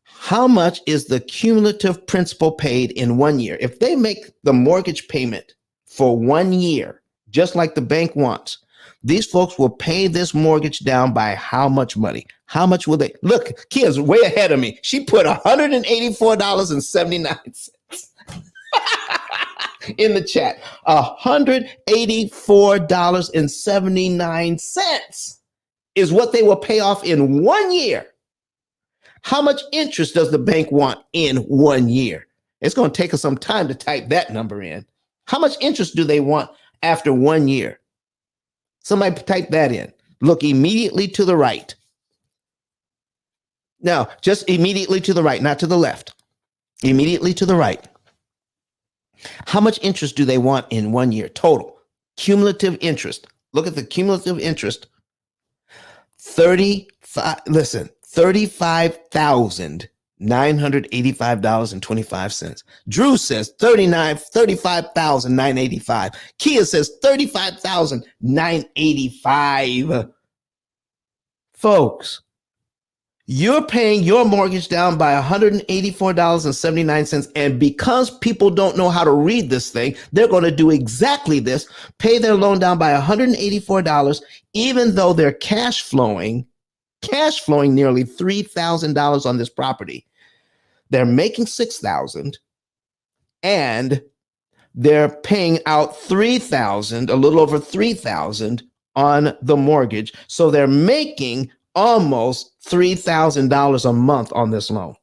How much is the cumulative principal paid in 1 year? If they make the mortgage payment for 1 year, just like the bank wants, these folks will pay this mortgage down by how much money? How much will they? Look, Kia's way ahead of me. She put $184.79 in the chat. $184.79 is what they will pay off in 1 year. How much interest does the bank want in 1 year? It's going to take us some time to type that number in. How much interest do they want after 1 year? Somebody type that in. Look immediately to the right. No, just immediately to the right, not to the left. Immediately to the right. How much interest do they want in 1 year? Total cumulative interest. Look at the cumulative interest. $35,985.25. Drew says $35,985. Kia says $35,985. Folks, you're paying your mortgage down by $184.79. And because people don't know how to read this thing, they're going to do exactly this, pay their loan down by $184, even though they're cash flowing nearly $3,000 on this property. They're making $6,000 and they're paying out $3,000, a little over $3,000 on the mortgage. So they're making almost $3,000 a month on this loan.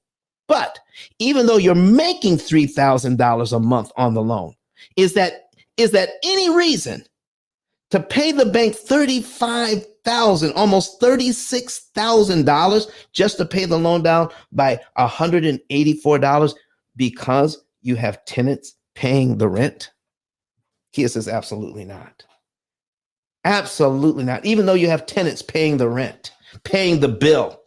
But even though you're making $3,000 a month on the loan, is that any reason to pay the bank $35,000, almost $36,000 just to pay the loan down by $184 because you have tenants paying the rent? Kia says absolutely not. Absolutely not. Even though you have tenants paying the rent, paying the bill,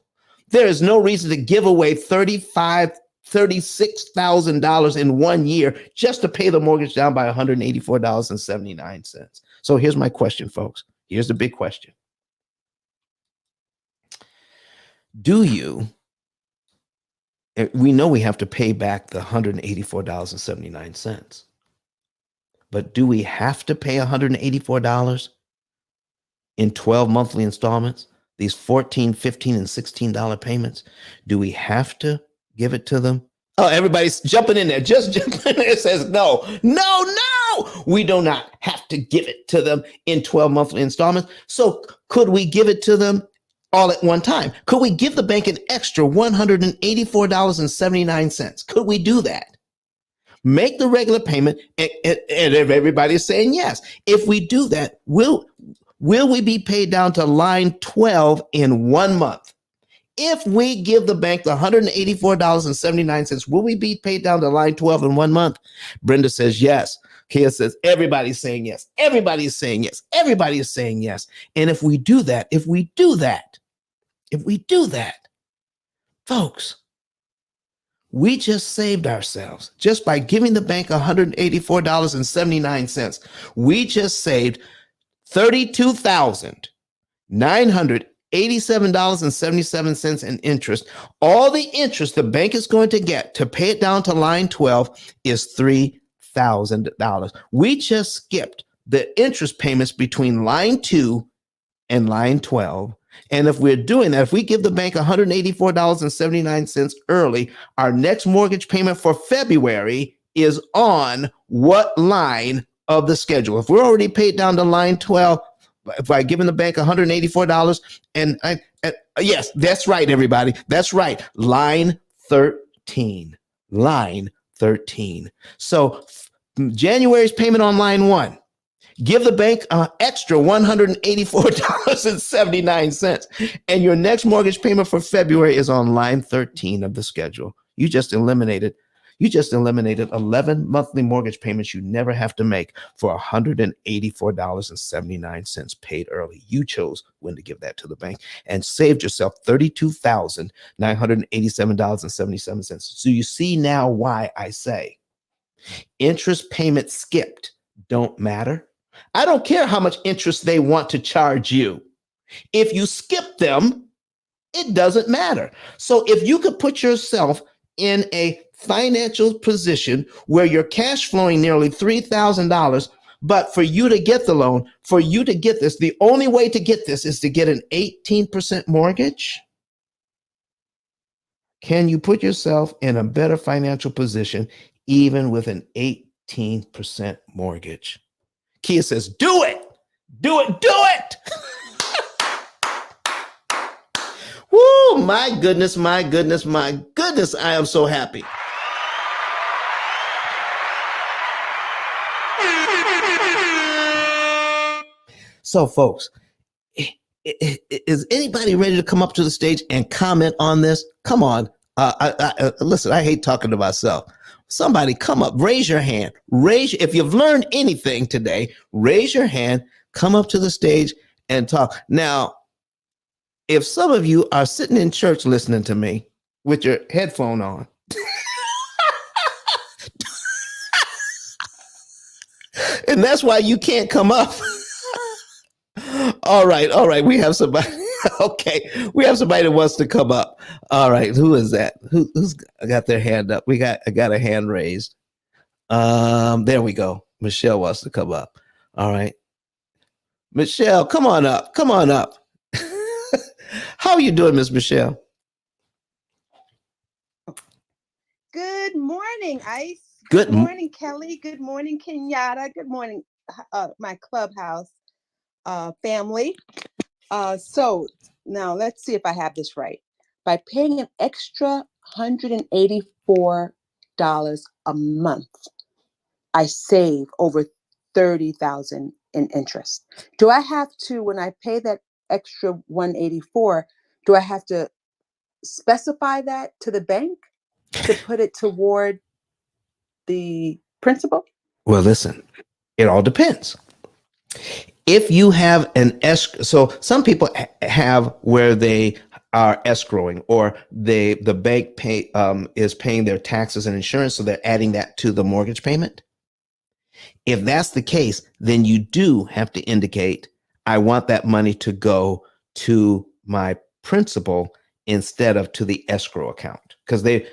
there is no reason to give away $36,000 in 1 year just to pay the mortgage down by $184.79. So here's my question, folks. Here's the big question. We know we have to pay back the $184.79, but do we have to pay $184 in 12 monthly installments? These $14, $15, and $16 payments, do we have to give it to them? Oh, everybody's jumping in there. Just jumping in there. It says no. We do not have to give it to them in 12 monthly installments. So could we give it to them all at one time? Could we give the bank an extra $184.79? Could we do that? Make the regular payment, and everybody's saying yes. If we do that, will we be paid down to line 12 in 1 month? If we give the bank the $184.79, will we be paid down to line 12 in 1 month? Brenda says yes. Kia says everybody's saying yes. Everybody's saying yes. Everybody is saying yes. And if we do that, folks, we just saved ourselves just by giving the bank $184.79. We just saved $32,987.77 in interest. All the interest the bank is going to get to pay it down to line 12 is $3,000. We just skipped the interest payments between line 2 and line 12. And if we're doing that, if we give the bank $184.79 early, our next mortgage payment for February is on what line of the schedule? If we're already paid down to line 12, by giving the bank $184, yes, that's right, everybody. That's right. Line 13. Line 13. So January's payment on line 1. Give the bank an extra $184.79. And your next mortgage payment for February is on line 13 of the schedule. You just eliminated 11 monthly mortgage payments you never have to make for $184.79 paid early. You chose when to give that to the bank and saved yourself $32,987.77. So you see now why I say interest payments skipped don't matter. I don't care how much interest they want to charge you. If you skip them, it doesn't matter. So if you could put yourself in a financial position where you're cash flowing nearly $3,000, but for you to get the loan, for you to get this, the only way to get this is to get an 18% mortgage. Can you put yourself in a better financial position even with an 18% mortgage? Kia says, do it. Woo, my goodness. I am so happy. So, folks, is anybody ready to come up to the stage and comment on this? Come on. Listen, I hate talking to myself. Somebody come up, raise your hand. If you've learned anything today, raise your hand, come up to the stage and talk. Now, if some of you are sitting in church listening to me with your headphone on, and that's why you can't come up. All right. We have somebody. Okay, we have somebody that wants to come up. All right, who is that? Who's got their hand up? I got a hand raised. There we go. Michelle wants to come up. All right, Michelle, come on up. Come on up. How are you doing, Miss Michelle? Good morning, Ice. Good morning, Kelly. Good morning, Kenyatta. Good morning, my clubhouse family. So now let's see if I have this right. By paying an extra $184 a month, I save over $30,000 in interest. Do I have to, when I pay that extra 184, do I have to specify that to the bank to put it toward the principal? Well, listen, it all depends. If you have an escrow, so some people have where they are escrowing, or the bank is paying their taxes and insurance, so they're adding that to the mortgage payment. If that's the case, then you do have to indicate, I want that money to go to my principal instead of to the escrow account, because the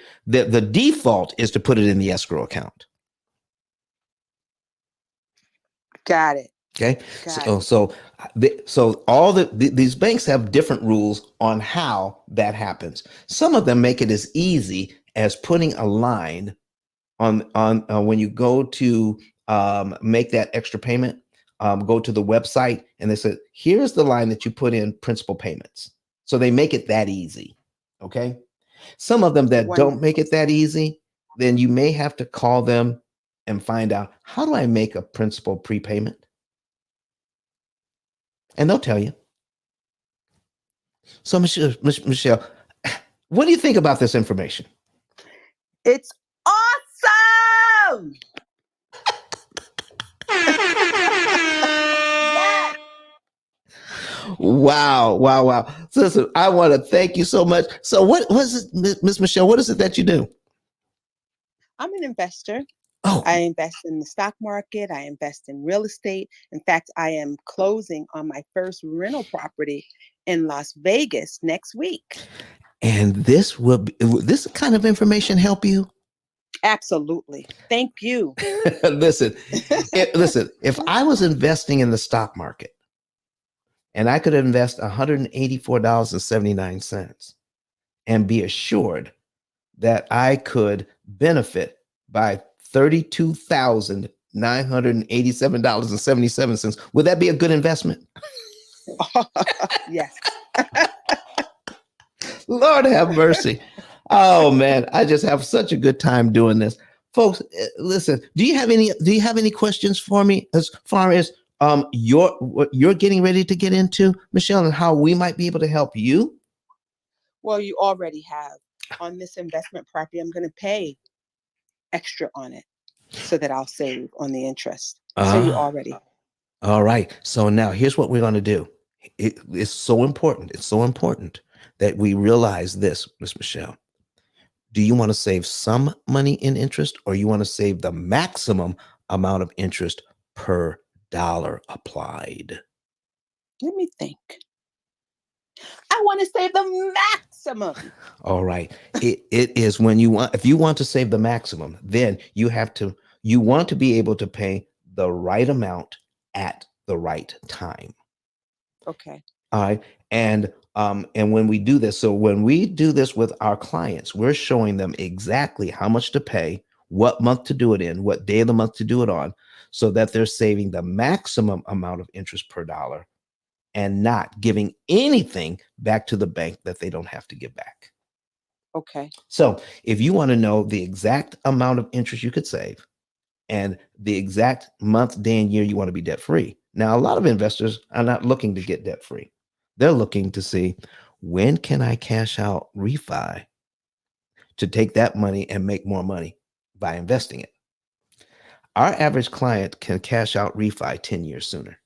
default is to put it in the escrow account. Got it. Okay. So all these banks have different rules on how that happens. Some of them make it as easy as putting a line on when you go to make that extra payment, go to the website and they say, here's the line that you put in principal payments. So they make it that easy. Okay. Some of them that don't make it that easy, then you may have to call them and find out, how do I make a principal prepayment? And they'll tell you. So, Michelle, what do you think about this information? It's awesome. Yes. Wow. So listen, I want to thank you so much. So what was it, Miss Michelle, what is it that you do? I'm an investor. Oh. I invest in the stock market. I invest in real estate. In fact, I am closing on my first rental property in Las Vegas next week. And this kind of information help you? Absolutely. Thank you. Listen, if I was investing in the stock market and I could invest $184.79 and be assured that I could benefit by $32,987.77, would that be a good investment? Yes. Lord have mercy. Oh man, I just have such a good time doing this. Folks, listen, do you have any questions for me as far as what you're getting ready to get into, Michelle, and how we might be able to help you? Well, you already have. On this investment property, I'm going to pay extra on it so that I'll save on the interest. So you already. All right. So now here's what we're going to do. It's so important. It's so important that we realize this, Miss Michelle. Do you want to save some money in interest, or you want to save the maximum amount of interest per dollar applied? Let me think. I want to save the maximum. All right. It is if you want to save the maximum, then you want to be able to pay the right amount at the right time. Okay. All right. And when we do this, so when we do this with our clients, we're showing them exactly how much to pay, what month to do it in, what day of the month to do it on, so that they're saving the maximum amount of interest per dollar and not giving anything back to the bank that they don't have to give back. Okay. So if you want to know the exact amount of interest you could save and the exact month, day, and year you want to be debt free. Now, a lot of investors are not looking to get debt free. They're looking to see, when can I cash out refi to take that money and make more money? by investing it. Our average client can cash out refi 10 years sooner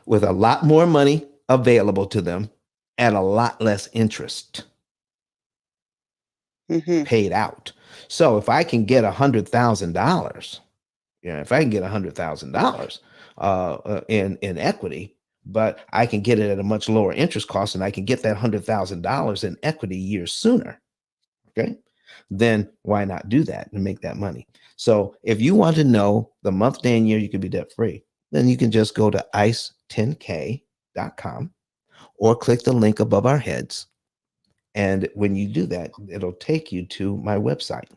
with a lot more money available to them at a lot less interest paid out. So if I can get $100,000, if I can get $100,000 in equity, but I can get it at a much lower interest cost, and I can get that $100,000 in equity years sooner. Okay, then why not do that and make that money? So if you want to know the month, day, and year you can be debt free, then you can just go to ice10k.com or click the link above our heads. And when you do that, it'll take you to my website.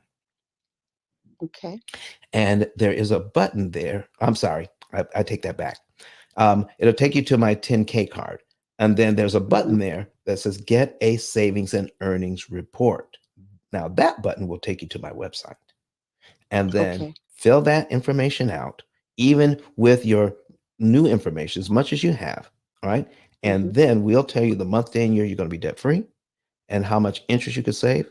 Okay. And there is a button there. I'm sorry, I take that back. It'll take you to my 10K card. And then there's a button there that says get a savings and earnings report. Now that button will take you to my website. And then fill that information out, even with your new information, as much as you have. All right. And then we'll tell you the month, day, and year you're going to be debt free and how much interest you could save,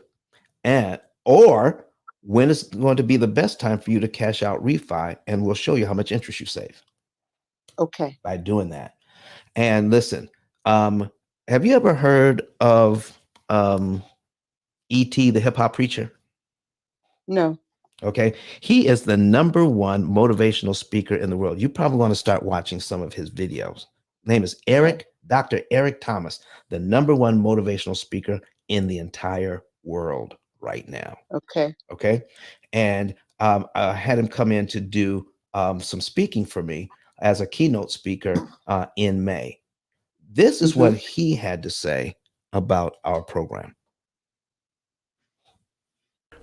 or when is going to be the best time for you to cash out refi, and we'll show you how much interest you save. Okay. By doing that. And listen, have you ever heard of E.T., the hip hop preacher? No. Okay. He is the #1 motivational speaker in the world. You probably want to start watching some of his videos. Name is Dr. Eric Thomas, the #1 motivational speaker in the entire world right now. Okay. And I had him come in to do some speaking for me as a keynote speaker in May. This is what he had to say about our program.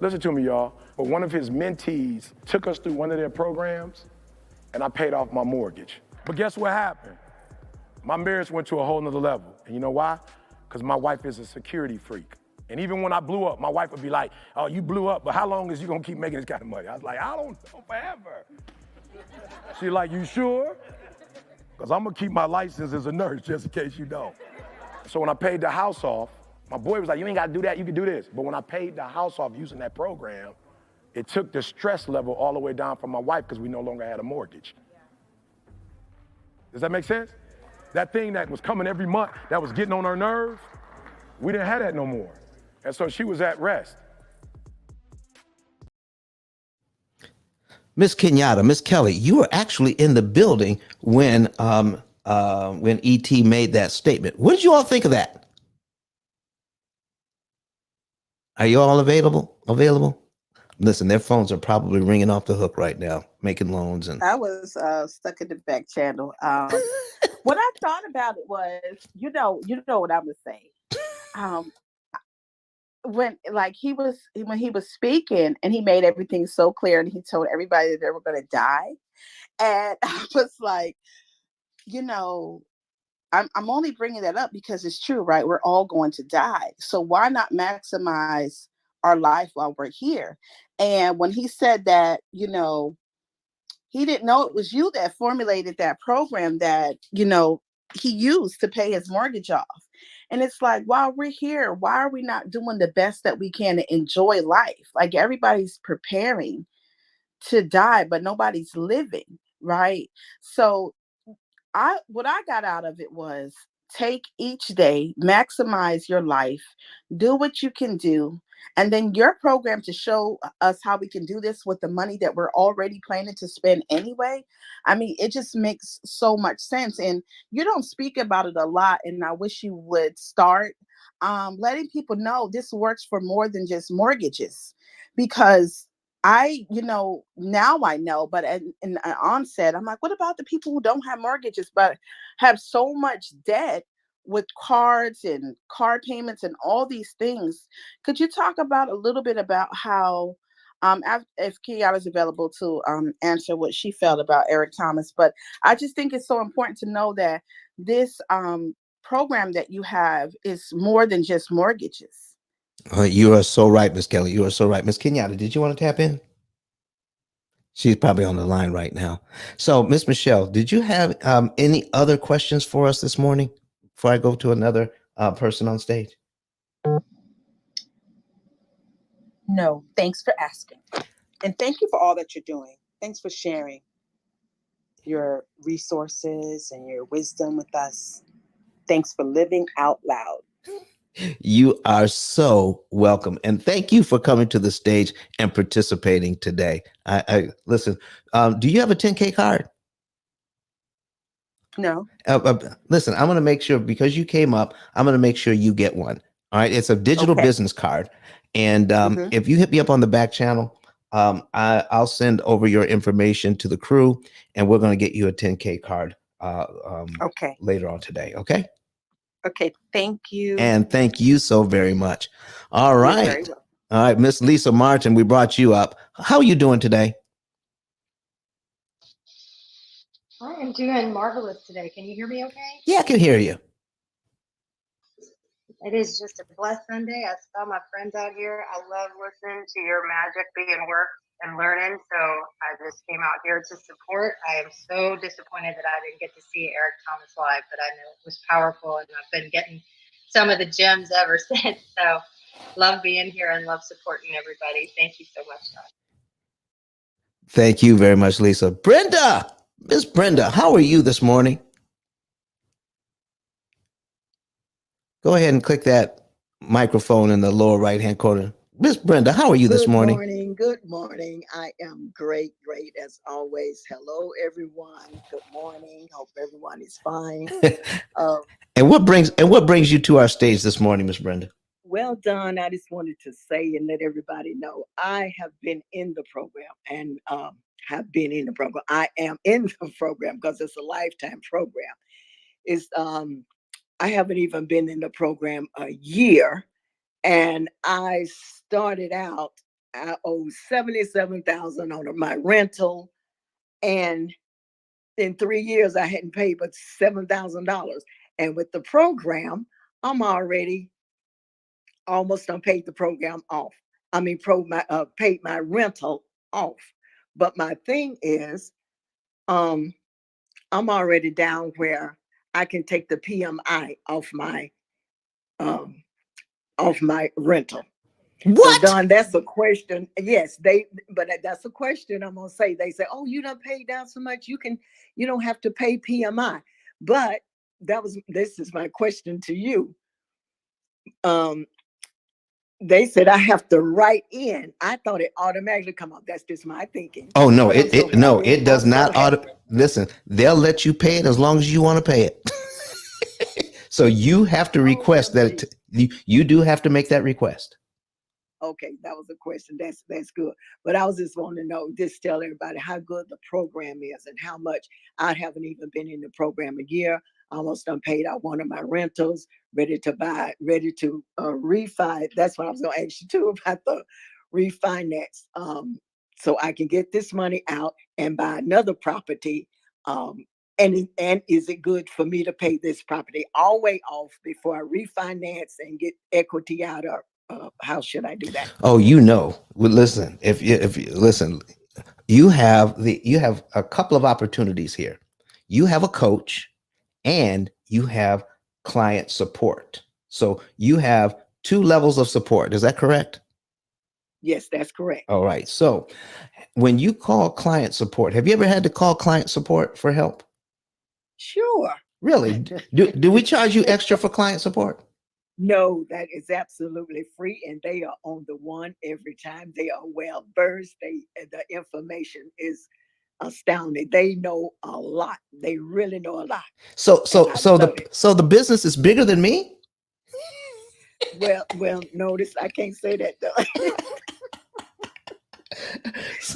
Listen to me, y'all. But one of his mentees took us through one of their programs, and I paid off my mortgage. But guess what happened? My marriage went to a whole nother level. And you know why? Because my wife is a security freak. And even when I blew up, my wife would be like, oh, you blew up, but how long is you gonna keep making this kind of money? I was like, I don't know, forever. She's like, you sure? Because I'm gonna keep my license as a nurse just in case you don't. So when I paid the house off, my boy was like, you ain't gotta do that, you can do this. But when I paid the house off using that program, it took the stress level all the way down for my wife because we no longer had a mortgage. Does that make sense? That thing that was coming every month, that was getting on her nerves, we didn't have that no more. And so she was at rest. Miss Kenyatta, Miss Kelly, you were actually in the building when E.T. made that statement. What did you all think of that? Are you all available? Listen, their phones are probably ringing off the hook right now, making loans. And I was stuck in the back channel. What I thought about it was, you know what I'm gonna say. When he was speaking and he made everything so clear and he told everybody that they were gonna die, and I was like, I'm only bringing that up because it's true, right? We're all going to die. So why not maximize our life while we're here? And when he said that, he didn't know it was you that formulated that program that, he used to pay his mortgage off. And it's like, while we're here, why are we not doing the best that we can to enjoy life? Like everybody's preparing to die, but nobody's living, right? So what I got out of it was take each day, maximize your life, do what you can do, and then your program to show us how we can do this with the money that we're already planning to spend anyway. I mean, it just makes so much sense. And you don't speak about it a lot, and I wish you would start letting people know this works for more than just mortgages, because now I know, but in the onset, I'm like, what about the people who don't have mortgages, but have so much debt with cards and car payments and all these things? Could you talk about a little bit about how, if Kiara is available to answer what she felt about Eric Thomas, but I just think it's so important to know that this program that you have is more than just mortgages. You are so right, Miss Kelly. You are so right. Miss Kenyatta, did you want to tap in? She's probably on the line right now. So, Miss Michelle, did you have any other questions for us this morning before I go to another person on stage? No, thanks for asking. And thank you for all that you're doing. Thanks for sharing your resources and your wisdom with us. Thanks for living out loud. You are so welcome. And thank you for coming to the stage and participating today. I listen, do you have a 10K card? No. Listen, I'm going to make sure, because you came up, I'm going to make sure you get one. All right. It's a digital business card. And if you hit me up on the back channel, I'll send over your information to the crew, and we're going to get you a 10K card later on today. Okay. Okay. Thank you. And thank you so very much. All You're right. very welcome. All right, Miss Lisa Martin, we brought you up. How are you doing today? I am doing marvelous today. Can you hear me okay? Yeah, I can hear you. It is just a blessed Sunday. I saw my friends out here. I love listening to your magic being worked and learning. So I just came out here to support. I am so disappointed that I didn't get to see Eric Thomas live, but I know it was powerful, and I've been getting some of the gems ever since. So love being here and love supporting everybody. Thank you so much, Don. Thank you very much, Lisa. Brenda, Miss Brenda, how are you this morning? Go ahead and click that microphone in the lower right-hand corner. Miss Brenda, how are you this morning? Good morning. I am great as always. Hello, everyone. Good morning. Hope everyone is fine. And what brings you to our stage this morning, Miss Brenda? Well, Don, I just wanted to say and let everybody know I have been in the program and have been in the program. I am in the program because it's a lifetime program. It's I haven't even been in the program a year, and I started out. I owe $77,000 on my rental, and in 3 years I hadn't paid but $7,000. And with the program, I'm already almost done paid the program off. I mean, paid my rental off. But my thing is, I'm already down where I can take the PMI um, off my rental. What? So, Don, that's a question. Yes, but that's a question I'm gonna say. They say, "Oh, you done paid down so much, you don't have to pay PMI." But this is my question to you. They said I have to write in. I thought it automatically come up. That's just my thinking. Oh no, But it does not listen, they'll let you pay it as long as you want to pay it. So you have to request that you do have to make that request. Okay, that was a question. That's good. But I was just wanting to know, just tell everybody how good the program is and how much. I haven't even been in the program a year. Almost done paid out one of my rentals, ready to refi. That's what I was going to ask you too about the refinance. So I can get this money out and buy another property. And is it good for me to pay this property all the way off before I refinance and get equity out of? How should I do that? Oh, well, listen, if you listen, you have a couple of opportunities here. You have a coach and you have client support. So you have 2 levels of support. Is that correct? Yes, that's correct. All right. So when you call client support, have you ever had to call client support for help? Sure. Really? Do we charge you extra for client support? No, that is absolutely free, and they are on the one every time. They are well versed. The information is astounding. They know a lot. They really know a lot. So the business is bigger than me? Well, notice I can't say that though.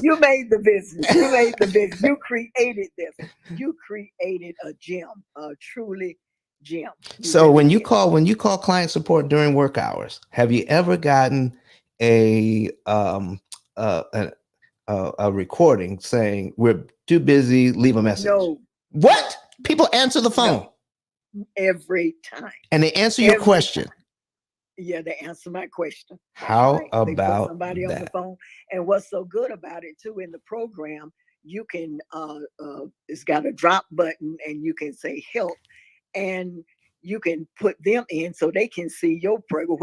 You made the business. You made the business. You created this. You created a gem, a truly gem. So when you call client support during work hours, have you ever gotten a recording saying we're too busy, leave a message? No. What? People answer the phone. No. Every time. And they answer your question. Time. Yeah, they answer my question. How about they put somebody on the phone? And what's so good about it too, in the program, you can it's got a drop button and you can say help, and you can put them in so they can see your program,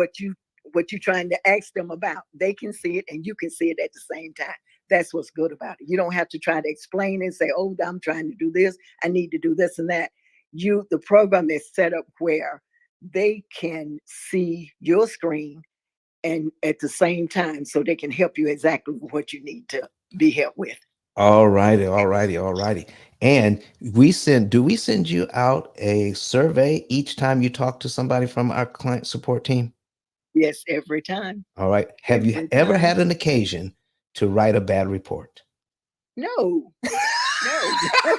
what you're trying to ask them about. They can see it and you can see it at the same time. That's what's good about it. You don't have to try to explain it and say, oh, I'm trying to do this. I need to do this and that. The program is set up where they can see your screen and at the same time, so they can help you exactly what you need to be helped with. All righty, all righty, all righty. And do we send you out a survey each time you talk to somebody from our client support team? Yes, every time. All right. Have you Every ever time. had an occasion to write a bad report? No, no,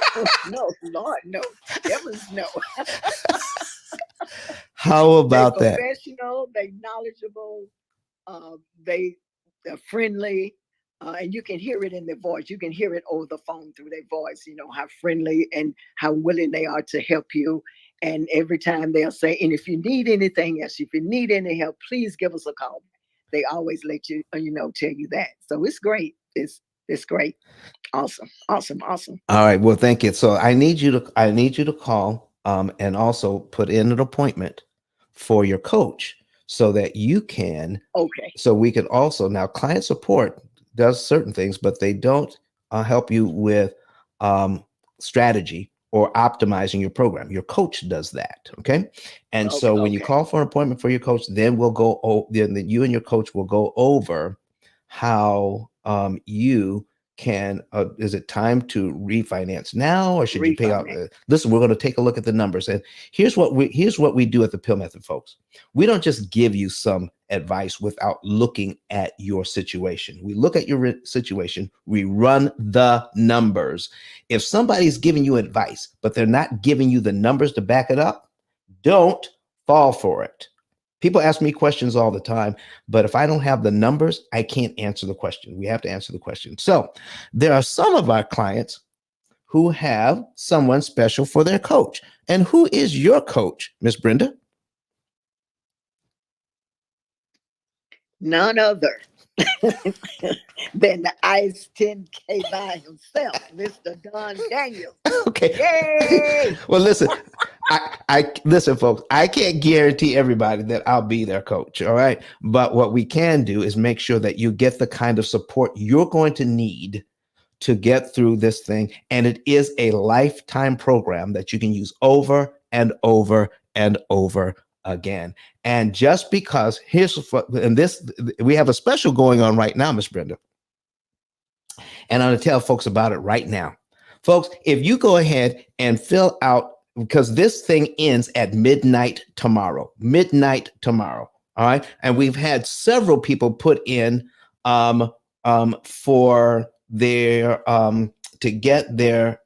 no, Lord, no, heavens, no. How They about that? professional, they knowledgeable, they're friendly, and you can hear it in their voice. You can hear it over the phone through their voice, how friendly and how willing they are to help you. And every time they'll say, and if you need anything else, if you need any help, please give us a call. They always let you, tell you that. So it's great. It's great. Awesome. Awesome. Awesome. All right. Well, thank you. So I need you to call and also put in an appointment for your coach so that you can. Okay. So we can also, now client support does certain things, but they don't help you with strategy or optimizing your program. Your coach does that. Okay. And so when you call for an appointment for your coach, then then you and your coach will go over how you can, is it time to refinance now, or should you pay out? Listen, we're going to take a look at the numbers. And here's what we do at the P.I.L. Method, folks. We don't just give you some advice without looking at your situation. We look at your situation, we run the numbers. If somebody's giving you advice, but they're not giving you the numbers to back it up, don't fall for it. People ask me questions all the time, but if I don't have the numbers, I can't answer the question. We have to answer the question. So there are some of our clients who have someone special for their coach. And who is your coach, Miss Brenda? None other than the ICE 10K by himself, Mr. Don Daniels. Okay. Yay! Well, listen, I listen, folks. I can't guarantee everybody that I'll be their coach. All right. But what we can do is make sure that you get the kind of support you're going to need to get through this thing. And it is a lifetime program that you can use over and over and over again. And just because we have a special going on right now, Miss Brenda. And I'm going to tell folks about it right now. Folks, if you go ahead and fill out, because this thing ends at midnight tomorrow. All right. And we've had several people put in for their to get their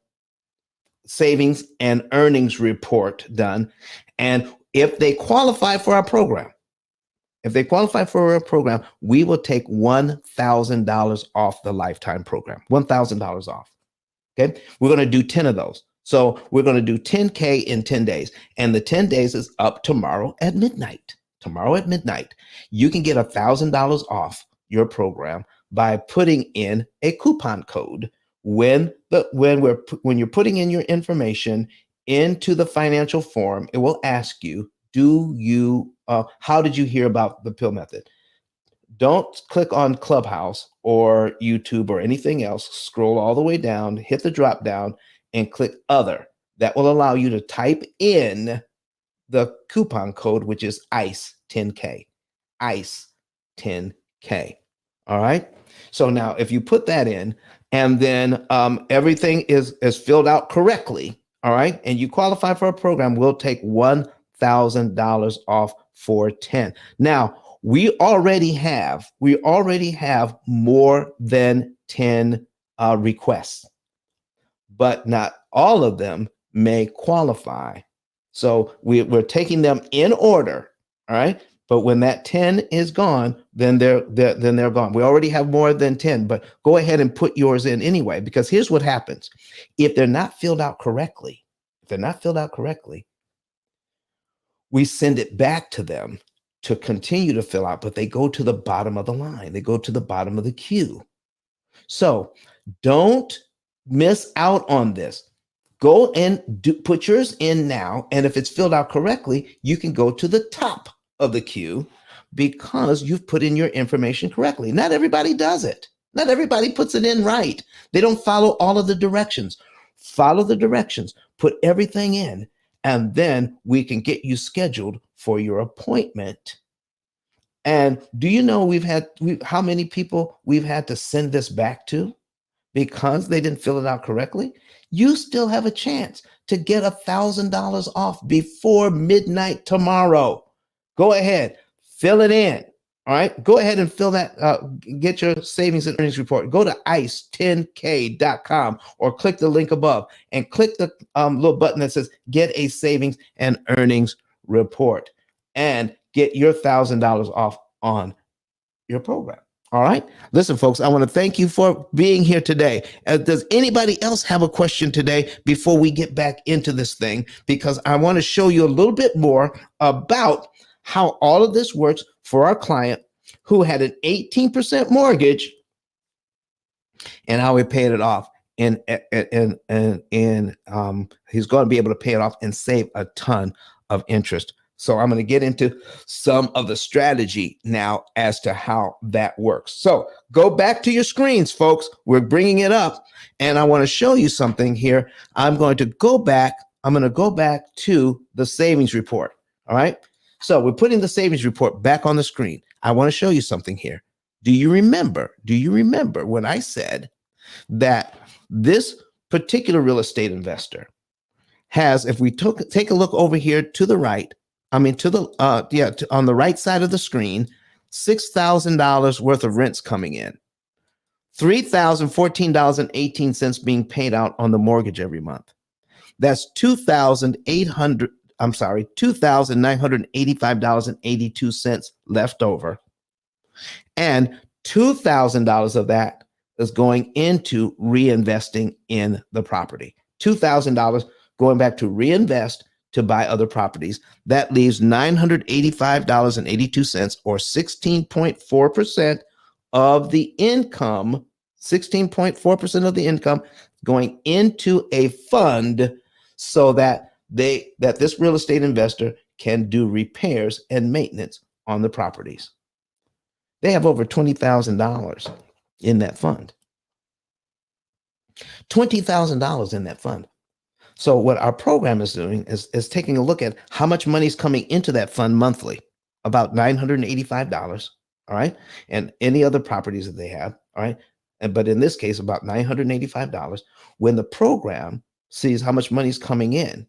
savings and earnings report done. And if they qualify for our program, we will take $1,000 off the lifetime program. $1,000 off. Okay. We're going to do 10 of those. So we're going to do 10K in 10 days. And the 10 days is up tomorrow at midnight. You can get $1,000 off your program by putting in a coupon code when you're putting in your information into the financial form. It will ask you, how did you hear about the P.I.L. Method? Don't click on Clubhouse or YouTube or anything else. Scroll all the way down, hit the drop down, and click Other. That will allow you to type in the coupon code, which is ICE 10K. ICE 10K. All right. So now if you put that in and then everything is filled out correctly, all right, and you qualify for a program, we'll take $1,000 off for 10. Now, we already have more than 10 requests, but not all of them may qualify. So we're taking them in order, all right? But when that 10 is gone, then they're gone. We already have more than 10, but go ahead and put yours in anyway, because here's what happens. If they're not filled out correctly, we send it back to them to continue to fill out, but they go to the bottom of the line. They go to the bottom of the queue. So don't miss out on this. Go and put yours in now. And if it's filled out correctly, you can go to the top of the queue. because you've put in your information correctly. Not everybody does it. Not everybody puts it in right. They don't follow all of the directions. Follow the directions, put everything in, and then we can get you scheduled for your appointment. And do you know how many people we've had to send this back to because they didn't fill it out correctly? You still have a chance to get $1,000 off before midnight tomorrow. Go ahead, fill it in. All right, go ahead and fill that, get your savings and earnings report. Go to ice10k.com or click the link above and click the little button that says get a savings and earnings report and get your $1,000 off on your program. All right. Listen, folks, I want to thank you for being here today. Does anybody else have a question today before we get back into this thing? Because I want to show you a little bit more about how all of this works for our client who had an 18% mortgage and how we paid it off. And he's going to be able to pay it off and save a ton of interest. So I'm going to get into some of the strategy now as to how that works. So go back to your screens, folks. We're bringing it up, and I want to show you something here. I'm going to go back to the savings report. All right. So we're putting the savings report back on the screen. I want to show you something here. Do you remember when I said that this particular real estate investor has, if we take a look over here to the right, on the right side of the screen, $6,000 worth of rents coming in, $3,014.18 being paid out on the mortgage every month. That's $2,985.82 left over. And $2,000 of that is going into reinvesting in the property. $2,000 going back to reinvest to buy other properties. That leaves $985.82 or 16.4% of the income, 16.4% of the income going into a fund so that this real estate investor can do repairs and maintenance on the properties. They have over $20,000 in that fund. $20,000 in that fund. So what our program is doing is taking a look at how much money is coming into that fund monthly, about $985, all right, and any other properties that they have, all right, but in this case, about $985. When the program sees how much money is coming in,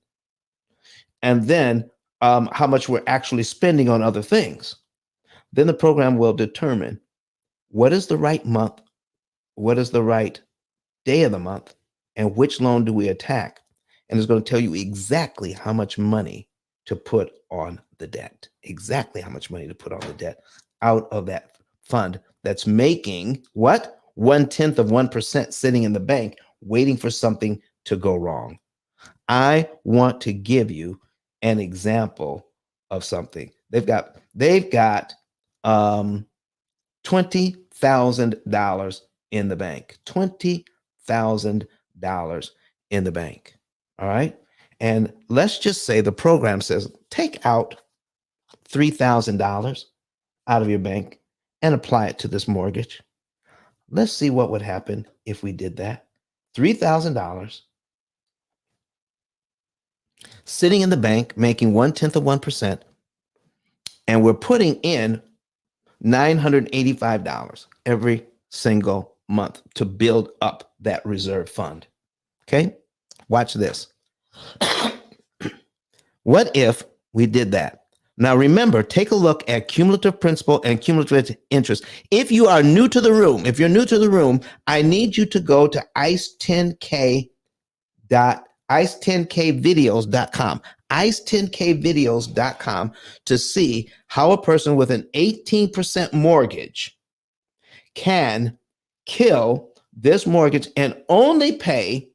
and then how much we're actually spending on other things, then the program will determine what is the right month, what is the right day of the month, and which loan do we attack. And it's going to tell you exactly how much money to put on the debt, exactly how much money to put on the debt out of that fund that's making what? 0.1% sitting in the bank waiting for something to go wrong. I want to give you an example of something. They've got $20,000 in the bank, $20,000 in the bank. All right. And let's just say the program says, take out $3,000 out of your bank and apply it to this mortgage. Let's see what would happen if we did that. $3,000 sitting in the bank, making 0.1%. And we're putting in $985 every single month to build up that reserve fund. Okay. Watch this. What if we did that? Now, remember, take a look at cumulative principal and cumulative interest. If you are new to the room, I need you to go to ice10kvideos.com, ice10kvideos.com to see how a person with an 18% mortgage can kill this mortgage and only pay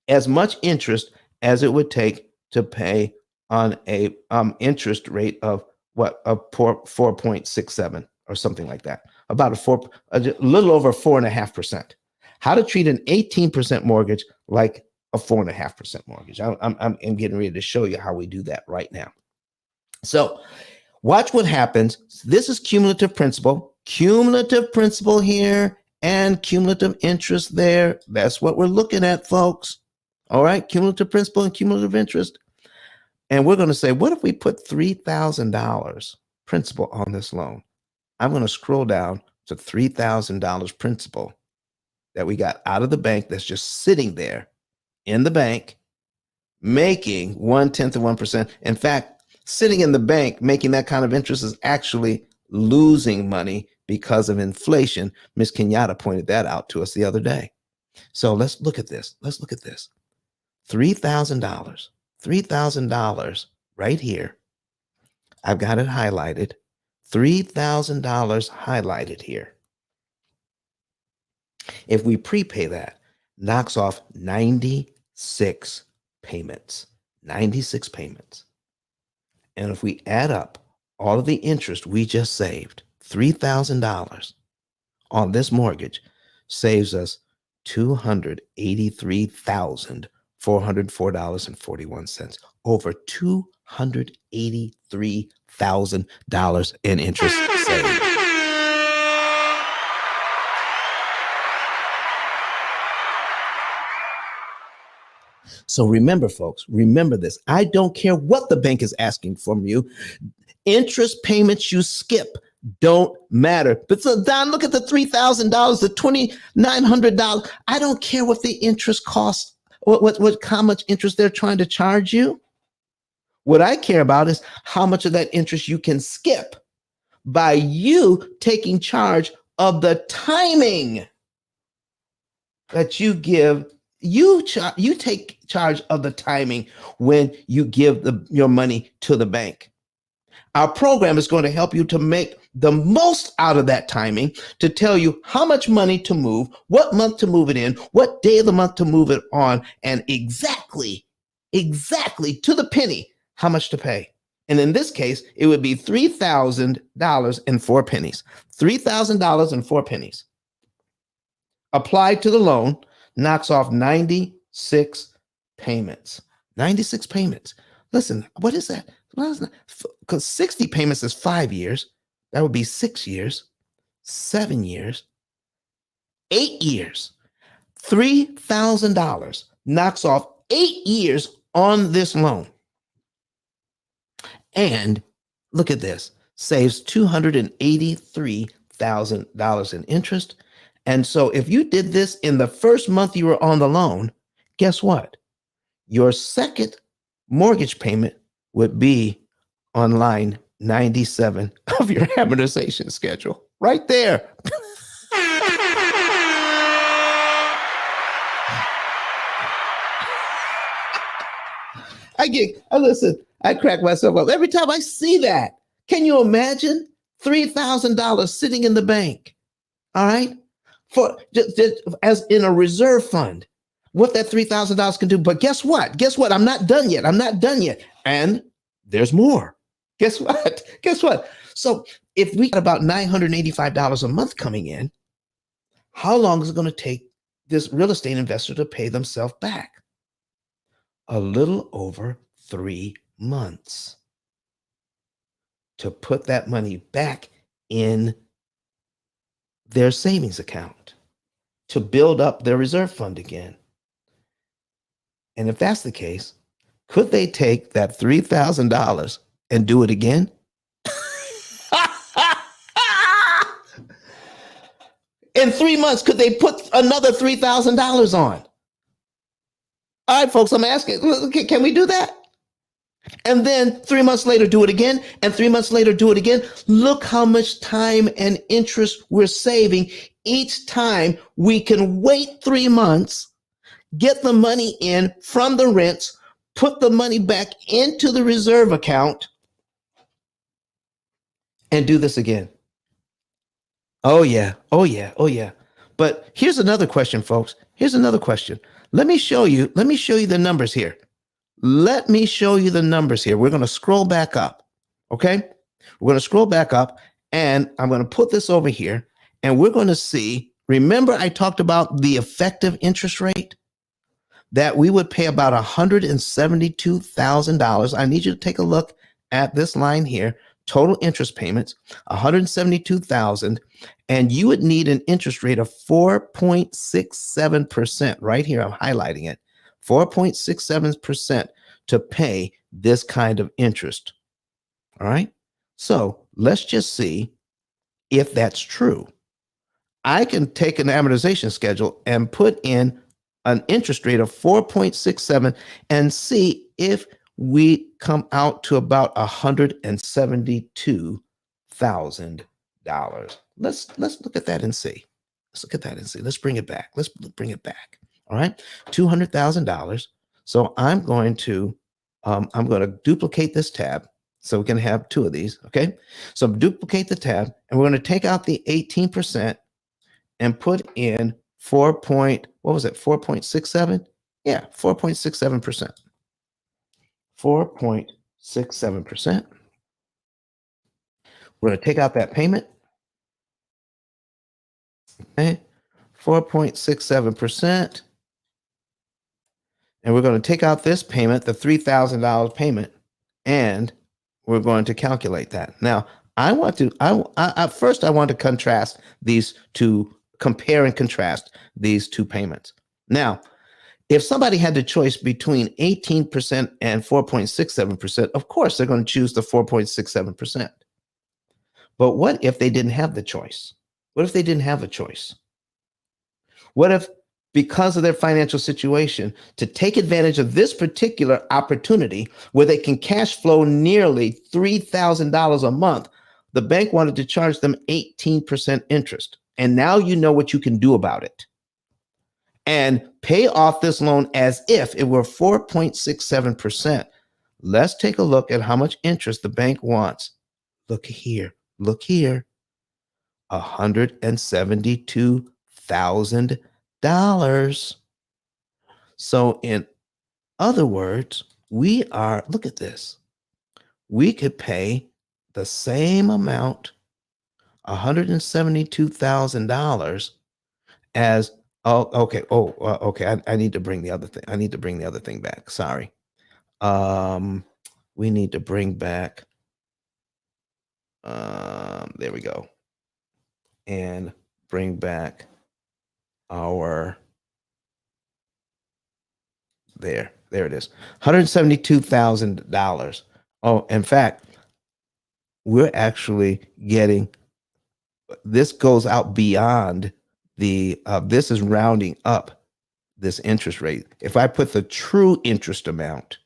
as much interest as it would take to pay on a interest rate of 4.67 or something like that, about a little over 4.5%. How to treat an 18% mortgage like a 4.5% mortgage. I'm getting ready to show you how we do that right now. So Watch what happens. This is cumulative principal here, and cumulative interest there. That's what we're looking at, folks. All right, cumulative principal and cumulative interest. And we're going to say, what if we put $3,000 principal on this loan? I'm going to scroll down to $3,000 principal that we got out of the bank that's just sitting there in the bank, making 1/10 of 1%. In fact, sitting in the bank, making that kind of interest is actually losing money because of inflation. Ms. Kenyatta pointed that out to us the other day. So let's look at this. $3,000 right here. I've got it highlighted. $3,000 highlighted here. If we prepay that, knocks off 96 payments. 96 payments. And if we add up all of the interest we just saved, $3,000 on this mortgage saves us $283,404.41. Over $283,000 in interest saved. So remember, folks, remember this. I don't care what the bank is asking from you. Interest payments you skip don't matter. But so Don, look at the $3,000, the $2,900. I don't care what the interest costs, how much interest they're trying to charge you. What I care about is how much of that interest you can skip by you taking charge of the timing that you give. You take charge of the timing when you give your money to the bank. Our program is going to help you to make the most out of that timing, to tell you how much money to move, what month to move it in, what day of the month to move it on, and exactly to the penny how much to pay. And in this case, it would be $3,000.04. $3,000.04 applied to the loan knocks off 96 payments. 96 payments. Listen, what is that? Because 60 payments is 5 years. That would be 6 years, 7 years, 8 years. $3,000 knocks off 8 years on this loan. And look at this, saves $283,000 in interest. And so if you did this in the first month you were on the loan, guess what? Your second mortgage payment would be on line 97 of your amortization schedule. Right there. I crack myself up every time I see that. Can you imagine $3,000 sitting in the bank? All right. For just as in a reserve fund, what that $3,000 can do. But guess what? I'm not done yet. And there's more. Guess what? So if we got about $985 a month coming in, how long is it going to take this real estate investor to pay themselves back? A little over 3 months to put that money back in their savings account, to build up their reserve fund again. And if that's the case, could they take that $3,000 and do it again? In 3 months, could they put another $3,000 on? All right, folks, I'm asking, can we do that? And then 3 months later, do it again. And 3 months later, do it again. Look how much time and interest we're saving each time. We can wait 3 months, get the money in from the rents, put the money back into the reserve account, and do this again. Oh yeah. But here's another question, folks. Let me show you the numbers here. We're going to scroll back up. Okay. We're going to scroll back up, and I'm going to put this over here, and we're going to see, remember I talked about the effective interest rate? That we would pay about $172,000. I need you to take a look at this line here. total interest payments, 172,000, and you would need an interest rate of 4.67%. Right here, I'm highlighting it. 4.67% to pay this kind of interest. All right. So let's just see if that's true. I can take an amortization schedule and put in an interest rate of 4.67 and see if we come out to about $172,000. Let's look at that and see. Let's look at that and see. Let's bring it back. Let's bring it back. All right, $200,000. So I'm going to duplicate this tab so we can have two of these. Okay, so duplicate the tab, and we're going to take out the 18% and put in 4.67? Yeah, 4.67%. 4.67%. We're going to take out that payment. Okay, 4.67%. And we're going to take out this payment, the $3,000 payment, and we're going to calculate that. Now, I want to contrast these two, compare and contrast these two payments. Now, if somebody had the choice between 18% and 4.67%, of course, they're going to choose the 4.67%. But what if they didn't have the choice? What if they didn't have a choice? What if, because of their financial situation, to take advantage of this particular opportunity where they can cash flow nearly $3,000 a month, the bank wanted to charge them 18% interest? And now you know what you can do about it. And pay off this loan as if it were 4.67%. Let's take a look at how much interest the bank wants. Look here. Look here. $172,000. So in other words, look at this. We could pay the same amount, $172,000, as, okay. I need to bring the other thing. I need to bring the other thing back. Sorry. We need to bring back, there we go. And bring back our, there it is, $172,000. Oh, in fact, we're actually getting, this goes out beyond the, this is rounding up this interest rate. If I put the true interest amount,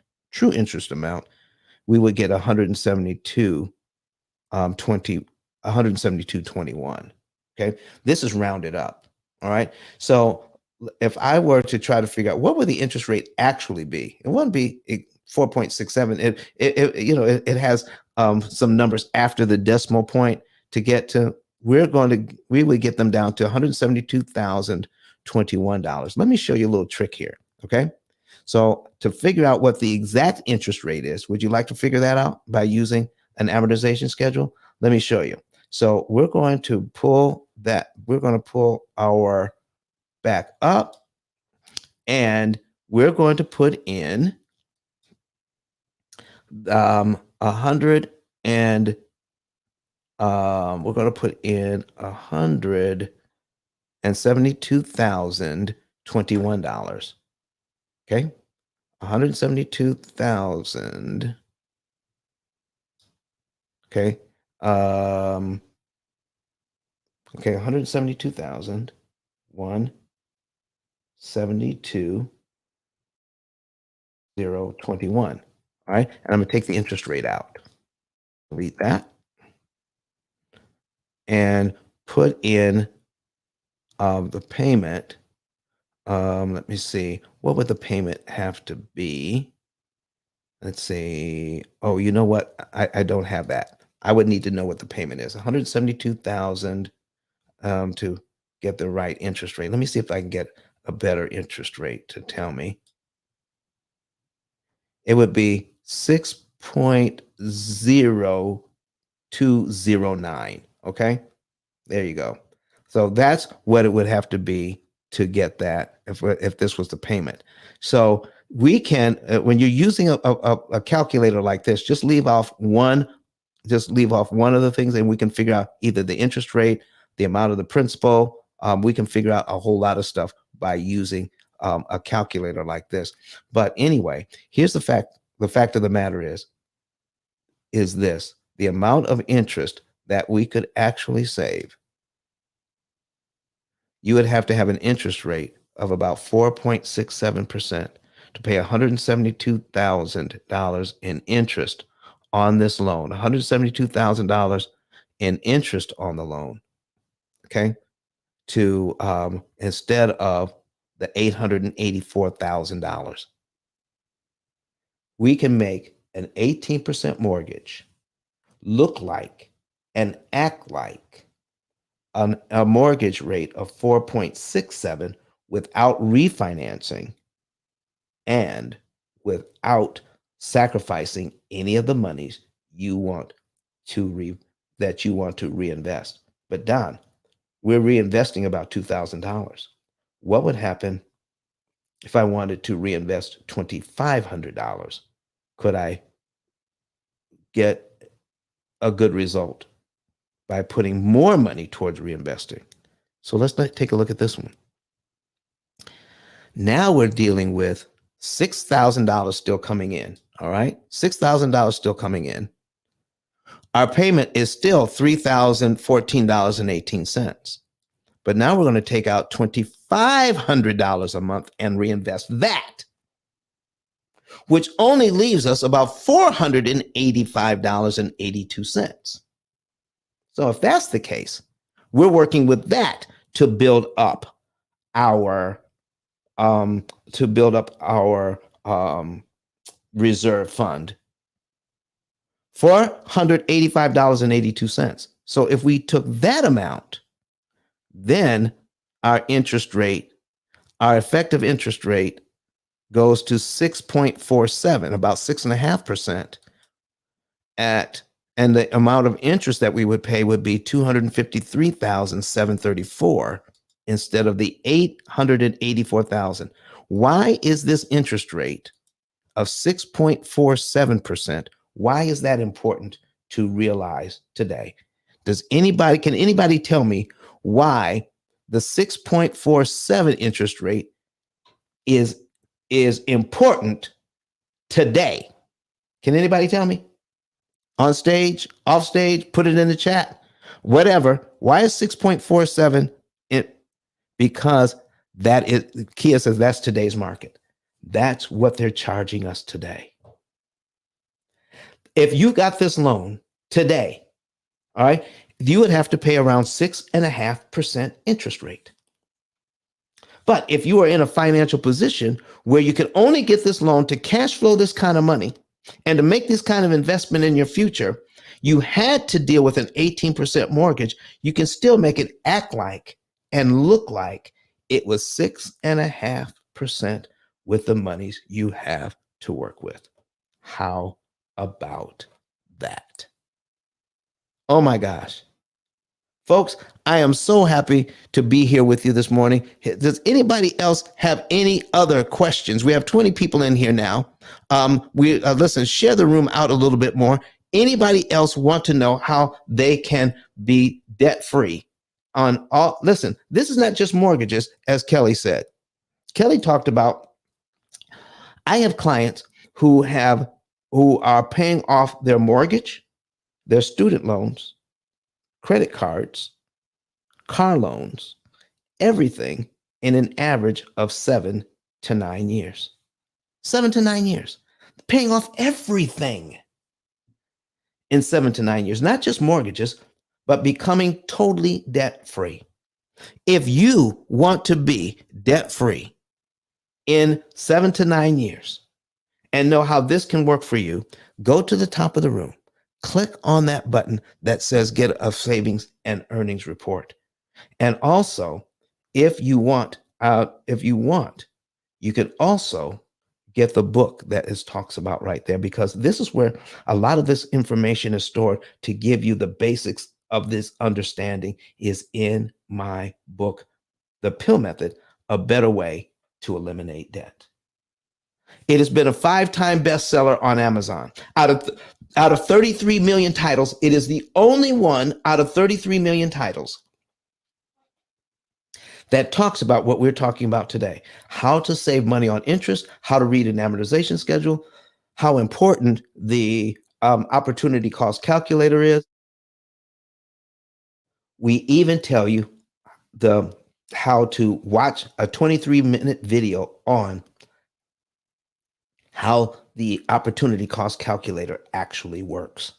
we would get 172.21. Okay, this is rounded up. All right. So if I were to try to figure out what would the interest rate actually be, it wouldn't be 4.67. It has some numbers after the decimal point to get to. We would get them down to $172,021. Let me show you a little trick here. Okay. So to figure out what the exact interest rate is, would you like to figure that out by using an amortization schedule? Let me show you. So we're going to pull our back up, and we're going to put in we're going to put in $172,021. Okay, 172,000. Okay. Okay, 172,000, 172,021. All right, and I'm going to take the interest rate out. Delete that. And put in the payment. Let me see. What would the payment have to be? Let's see. Oh, you know what? I don't have that. I would need to know what the payment is. 172,000 to get the right interest rate. Let me see if I can get a better interest rate to tell me. It would be 6.0209. Okay, there you go. So that's what it would have to be to get that if this was the payment. So we can, when you're using a calculator like this, just leave off one just leave off one of the things, and we can figure out either the interest rate, the amount of the principal. We can figure out a whole lot of stuff by using a calculator like this. But anyway, here's the fact. The fact of the matter is this: the amount of interest that we could actually save, you would have to have an interest rate of about 4.67% to pay $172,000 in interest on this loan, $172,000 in interest on the loan, okay, to instead of the $884,000. We can make an 18% mortgage look like and act like a mortgage rate of 4.67 without refinancing and without sacrificing any of the monies you want to reinvest. But Don, we're reinvesting about $2,000. What would happen if I wanted to reinvest $2,500? Could I get a good result by putting more money towards reinvesting? So let's take a look at this one. Now we're dealing with $6,000 still coming in. All right, $6,000 still coming in. Our payment is still $3,014.18. But now we're going to take out $2,500 a month and reinvest that, which only leaves us about $485.82. So if that's the case, we're working with that to build up our reserve fund, $485.82. So if we took that amount, then our interest rate, our effective interest rate, goes to 6.47, about 6.5%. And the amount of interest that we would pay would be $253,734 instead of the $884,000. Why is this interest rate of 6.47%? Why is that important to realize today? Can anybody tell me why the 6.47 interest rate is important today? Can anybody tell me? On stage, off stage, put it in the chat, whatever. Why is 6.47? Because that is, Kia says that's today's market. That's what they're charging us today. If you got this loan today, all right, you would have to pay around 6.5% interest rate. But if you are in a financial position where you can only get this loan to cash flow this kind of money and to make this kind of investment in your future, you had to deal with an 18% mortgage. You can still make it act like and look like it was 6.5% with the monies you have to work with. How about that? Oh my gosh. Folks, I am so happy to be here with you this morning. Does anybody else have any other questions? We have 20 people in here now. Listen, share the room out a little bit more. Anybody else want to know how they can be debt-free on all? Listen, this is not just mortgages, as Kelly said. Kelly talked about, I have clients who are paying off their mortgage, their student loans, credit cards, car loans, everything in an average of 7 to 9 years. 7 to 9 years. Paying off everything in 7 to 9 years, not just mortgages, but becoming totally debt-free. If you want to be debt-free in 7 to 9 years and know how this can work for you, go to the top of the room. Click on that button that says get a savings and earnings report. And also, if you want, you can also get the book that it talks about right there, because this is where a lot of this information is stored to give you the basics of this understanding is in my book, The P.I.L.L Method, A Better Way to Eliminate Debt. It has been a 5-time bestseller on Amazon. Out of Out of 33 million titles, it is the only one out of 33 million titles that talks about what we're talking about today: how to save money on interest, how to read an amortization schedule, how important the opportunity cost calculator is. We even tell you how to watch a 23-minute video on how the opportunity cost calculator actually works.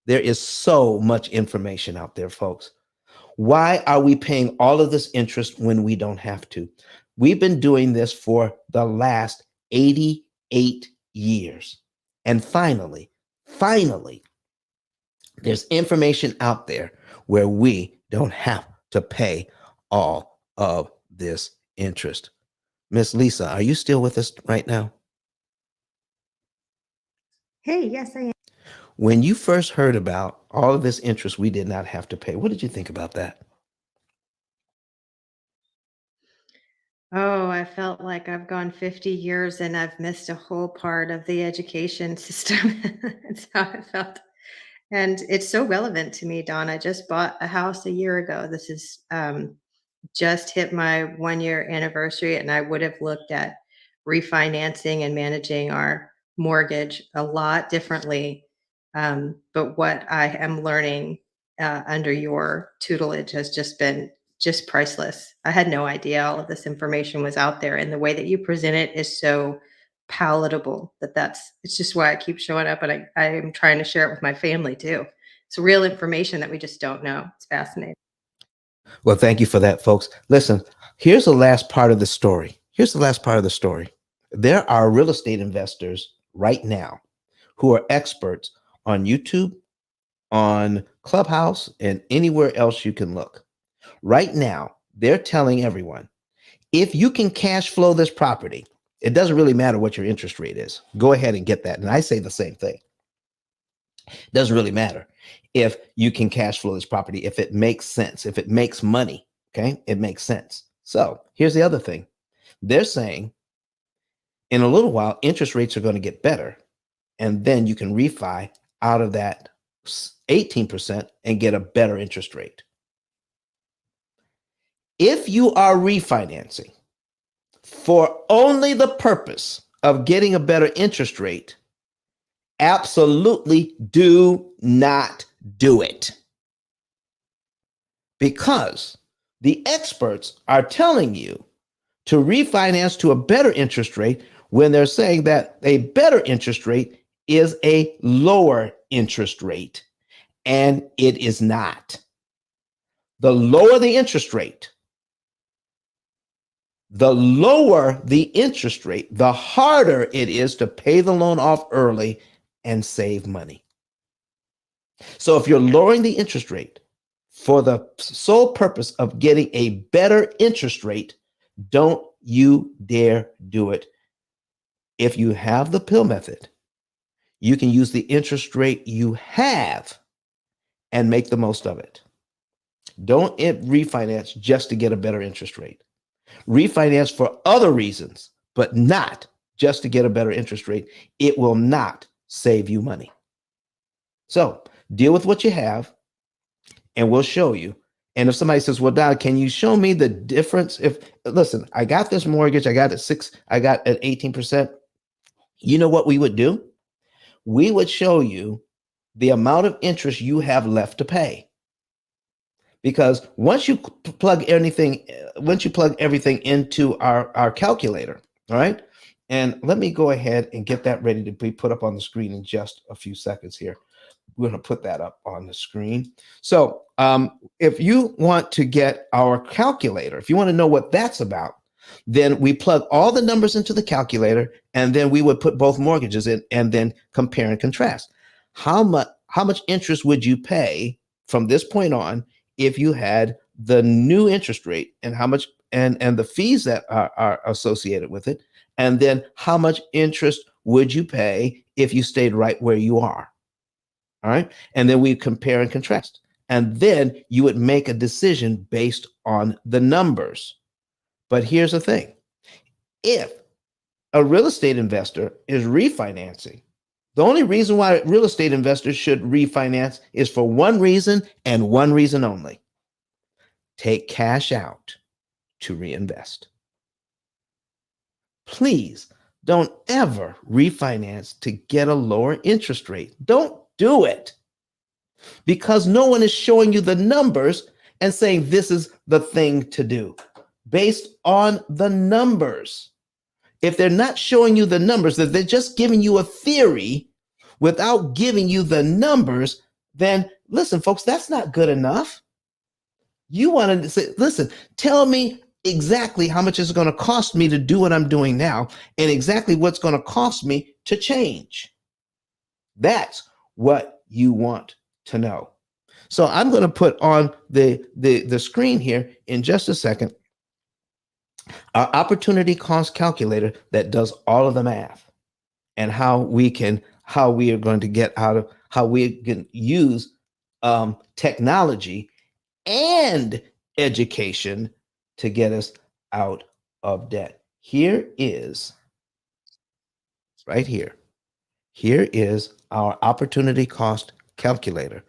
There is so much information out there, folks. Why are we paying all of this interest when we don't have to? We've been doing this for the last 88 years. And finally, there's information out there where we don't have to pay all of this interest. Miss Lisa, are you still with us right now? Hey, yes, I am. When you first heard about all of this interest we did not have to pay, what did you think about that? Oh, I felt like I've gone 50 years and I've missed a whole part of the education system. That's how I felt. And it's so relevant to me, Don. I just bought a house a year ago. This is just hit my 1 year anniversary, and I would have looked at refinancing and managing our mortgage a lot differently. But what I am learning under your tutelage has just been just priceless. I had no idea all of this information was out there, and the way that you present it is so palatable it's just why I keep showing up, and I am trying to share it with my family too. It's real information that we just don't know. It's fascinating. Well, thank you for that, folks. Listen, here's the last part of the story. There are real estate investors right now who are experts on YouTube, on Clubhouse, and anywhere else you can look. Right now, they're telling everyone, if you can cash flow this property, it doesn't really matter what your interest rate is. Go ahead and get that. And I say the same thing. It doesn't really matter if you can cash flow this property, if it makes sense, if it makes money, okay? It makes sense. So here's the other thing. They're saying in a little while, interest rates are going to get better. And then you can refi out of that 18% and get a better interest rate. If you are refinancing for only the purpose of getting a better interest rate, absolutely do not do it. Because the experts are telling you to refinance to a better interest rate when they're saying that a better interest rate is a lower interest rate. And it is not. The lower the interest rate, the harder it is to pay the loan off early and save money. So if you're lowering the interest rate for the sole purpose of getting a better interest rate, don't you dare do it. If you have the P.I.L.L method, you can use the interest rate you have and make the most of it. Don't refinance just to get a better interest rate. Refinance for other reasons, but not just to get a better interest rate. It will not save you money. So deal with what you have, and we'll show you. And if somebody says, well, Don, can you show me the difference? Listen, I got this mortgage, I got at 18%. You know what we would do? We would show you the amount of interest you have left to pay. Because once you plug everything into our calculator, all right? And let me go ahead and get that ready to be put up on the screen in just a few seconds here. We're going to put that up on the screen. So if you want to get our calculator, if you want to know what that's about, then we plug all the numbers into the calculator, and then we would put both mortgages in and then compare and contrast. How much interest would you pay from this point on if you had the new interest rate, and how much and the fees that are associated with it? And then how much interest would you pay if you stayed right where you are? All right. And then we compare and contrast. And then you would make a decision based on the numbers. But here's the thing. If a real estate investor is refinancing The only reason why real estate investors should refinance is for one reason and one reason only. Take cash out to reinvest. Please don't ever refinance to get a lower interest rate. Don't do it, because no one is showing you the numbers and saying this is the thing to do based on the numbers. If they're not showing you the numbers, that they're just giving you a theory without giving you the numbers, then listen, folks, that's not good enough. You want to say, listen, tell me exactly how much it's going to cost me to do what I'm doing now and exactly what's going to cost me to change. That's what you want to know. So I'm going to put on the screen here in just a second our opportunity cost calculator that does all of the math and how we are going to get out of, how we can use technology and education to get us out of debt. Here is, right here, here is our opportunity cost calculator.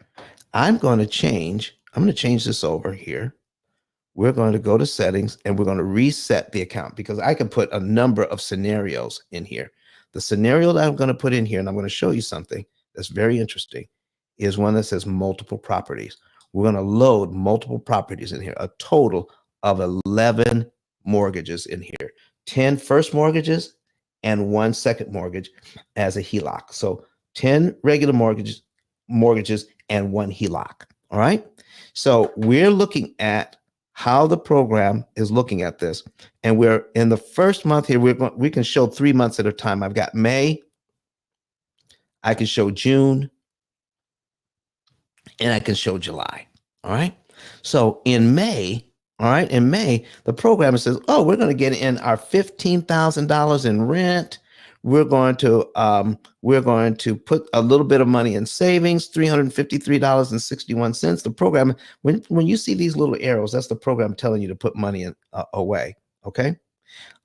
I'm going to change this over here. We're going to go to settings and we're going to reset the account, because I can put a number of scenarios in here. The scenario that I'm going to put in here, and I'm going to show you something that's very interesting, is one that says multiple properties. We're going to load multiple properties in here, a total of 11 mortgages in here, 10 first mortgages and 1 second mortgage as a HELOC. So 10 regular mortgages and 1 HELOC. All right. So we're looking at how the program is looking at this. And we're in the first month here. We can show 3 months at a time. I've got May, I can show June, and I can show July. All right. So in May, the program says, oh, we're going to get in our $15,000 in rent. We're going to put a little bit of money in savings, $353.61. The program, when you see these little arrows, that's the program telling you to put money in, away. Okay.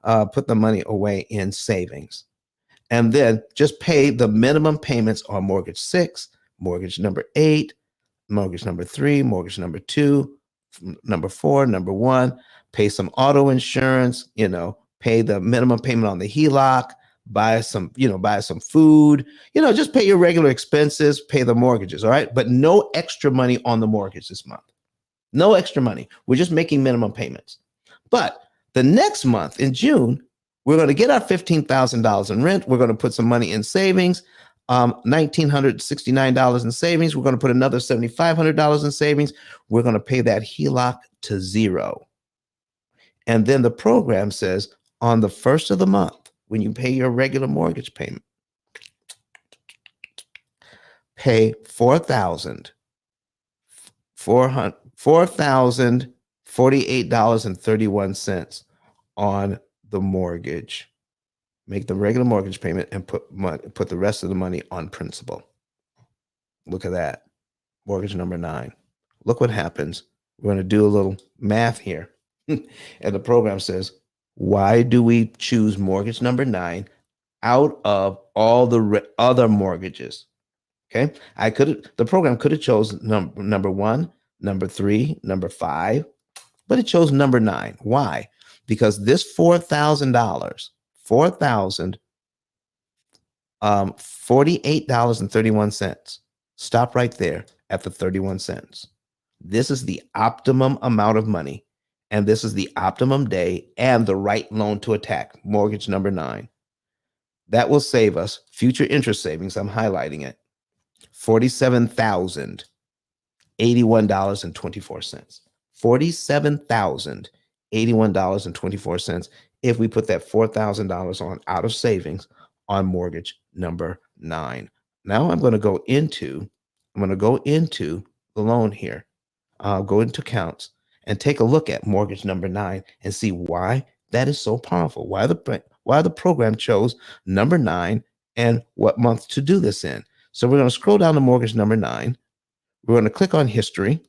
Put the money away in savings. And then just pay the minimum payments on mortgage 6, mortgage number 8, mortgage number 3, mortgage number 2, number 4, number 1, pay some auto insurance, pay the minimum payment on the HELOC, buy some food, just pay your regular expenses, pay the mortgages. All right. But no extra money on the mortgage this month. No extra money. We're just making minimum payments. But the next month in June, we're going to get our $15,000 in rent. We're going to put some money in savings, $1,969 in savings. We're going to put another $7,500 in savings. We're going to pay that HELOC to zero. And then the program says on the first of the month, when you pay your regular mortgage payment, pay $4,048.31 on the mortgage. Make the regular mortgage payment and put the rest of the money on principal. Look at that. Mortgage number 9. Look what happens. We're going to do a little math here. And the program says, why do we choose mortgage number 9 out of all the other mortgages? Okay. The program could have chosen number 1, number 3, number 5, but it chose number 9. Why? Because this $4,048.31. Stop right there at the 31 cents. This is the optimum amount of money, and this is the optimum day and the right loan to attack, mortgage number 9. That will save us future interest savings. I'm highlighting it. $47,081.24. $47,081.24 if we put that $4,000 on out of savings on mortgage number 9. Now I'm going to go into the loan here. I'll go into accounts and take a look at mortgage number 9 and see why that is so powerful. Why the program chose number 9 and what month to do this in. So we're going to scroll down to mortgage number 9. We're going to click on history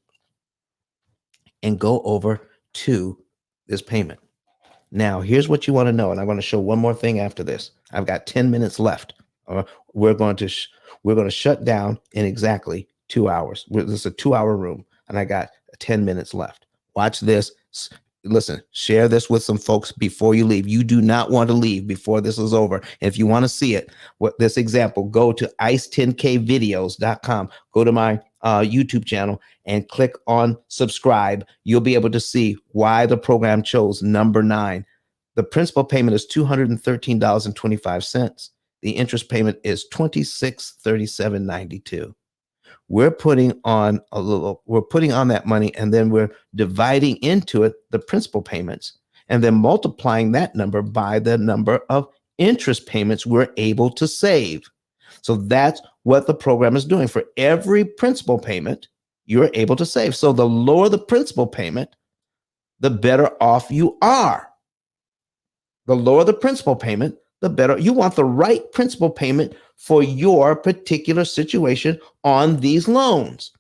and go over to this payment. Now, here's what you want to know. And I'm going to show one more thing after this. I've got 10 minutes left. We're going to shut down in exactly 2 hours. This is a 2-hour room, and I got 10 minutes left. Watch this. Listen, share this with some folks before you leave. You do not want to leave before this is over. If you want to see it, this example, go to ice10kvideos.com. Go to my YouTube channel and click on subscribe. You'll be able to see why the program chose number 9. The principal payment is $213.25. The interest payment is $2637.92. We're putting on that money, and then we're dividing into it the principal payments, and then multiplying that number by the number of interest payments we're able to save. So that's what the program is doing. For every principal payment, you're able to save. So the lower the principal payment, the better off you are. The lower the principal payment, the better. You want the right principal payment for your particular situation on these loans,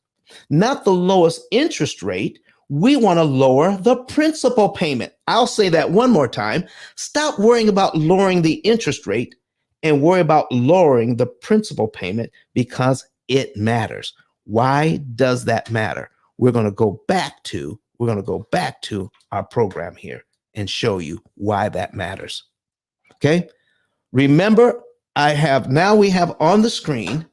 not the lowest interest rate. We want to lower the principal payment. I'll say that one more time. Stop worrying about lowering the interest rate and worry about lowering the principal payment, because it matters. Why does that matter? We're going to go back to our program here and show you why that matters. Okay? Remember, we have on the screen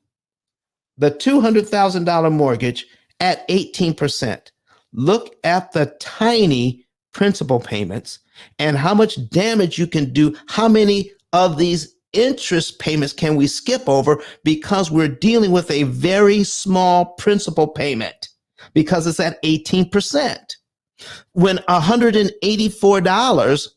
the $200,000 mortgage at 18%. Look at the tiny principal payments and how much damage you can do. How many of these interest payments can we skip over because we're dealing with a very small principal payment because it's at 18%. When $184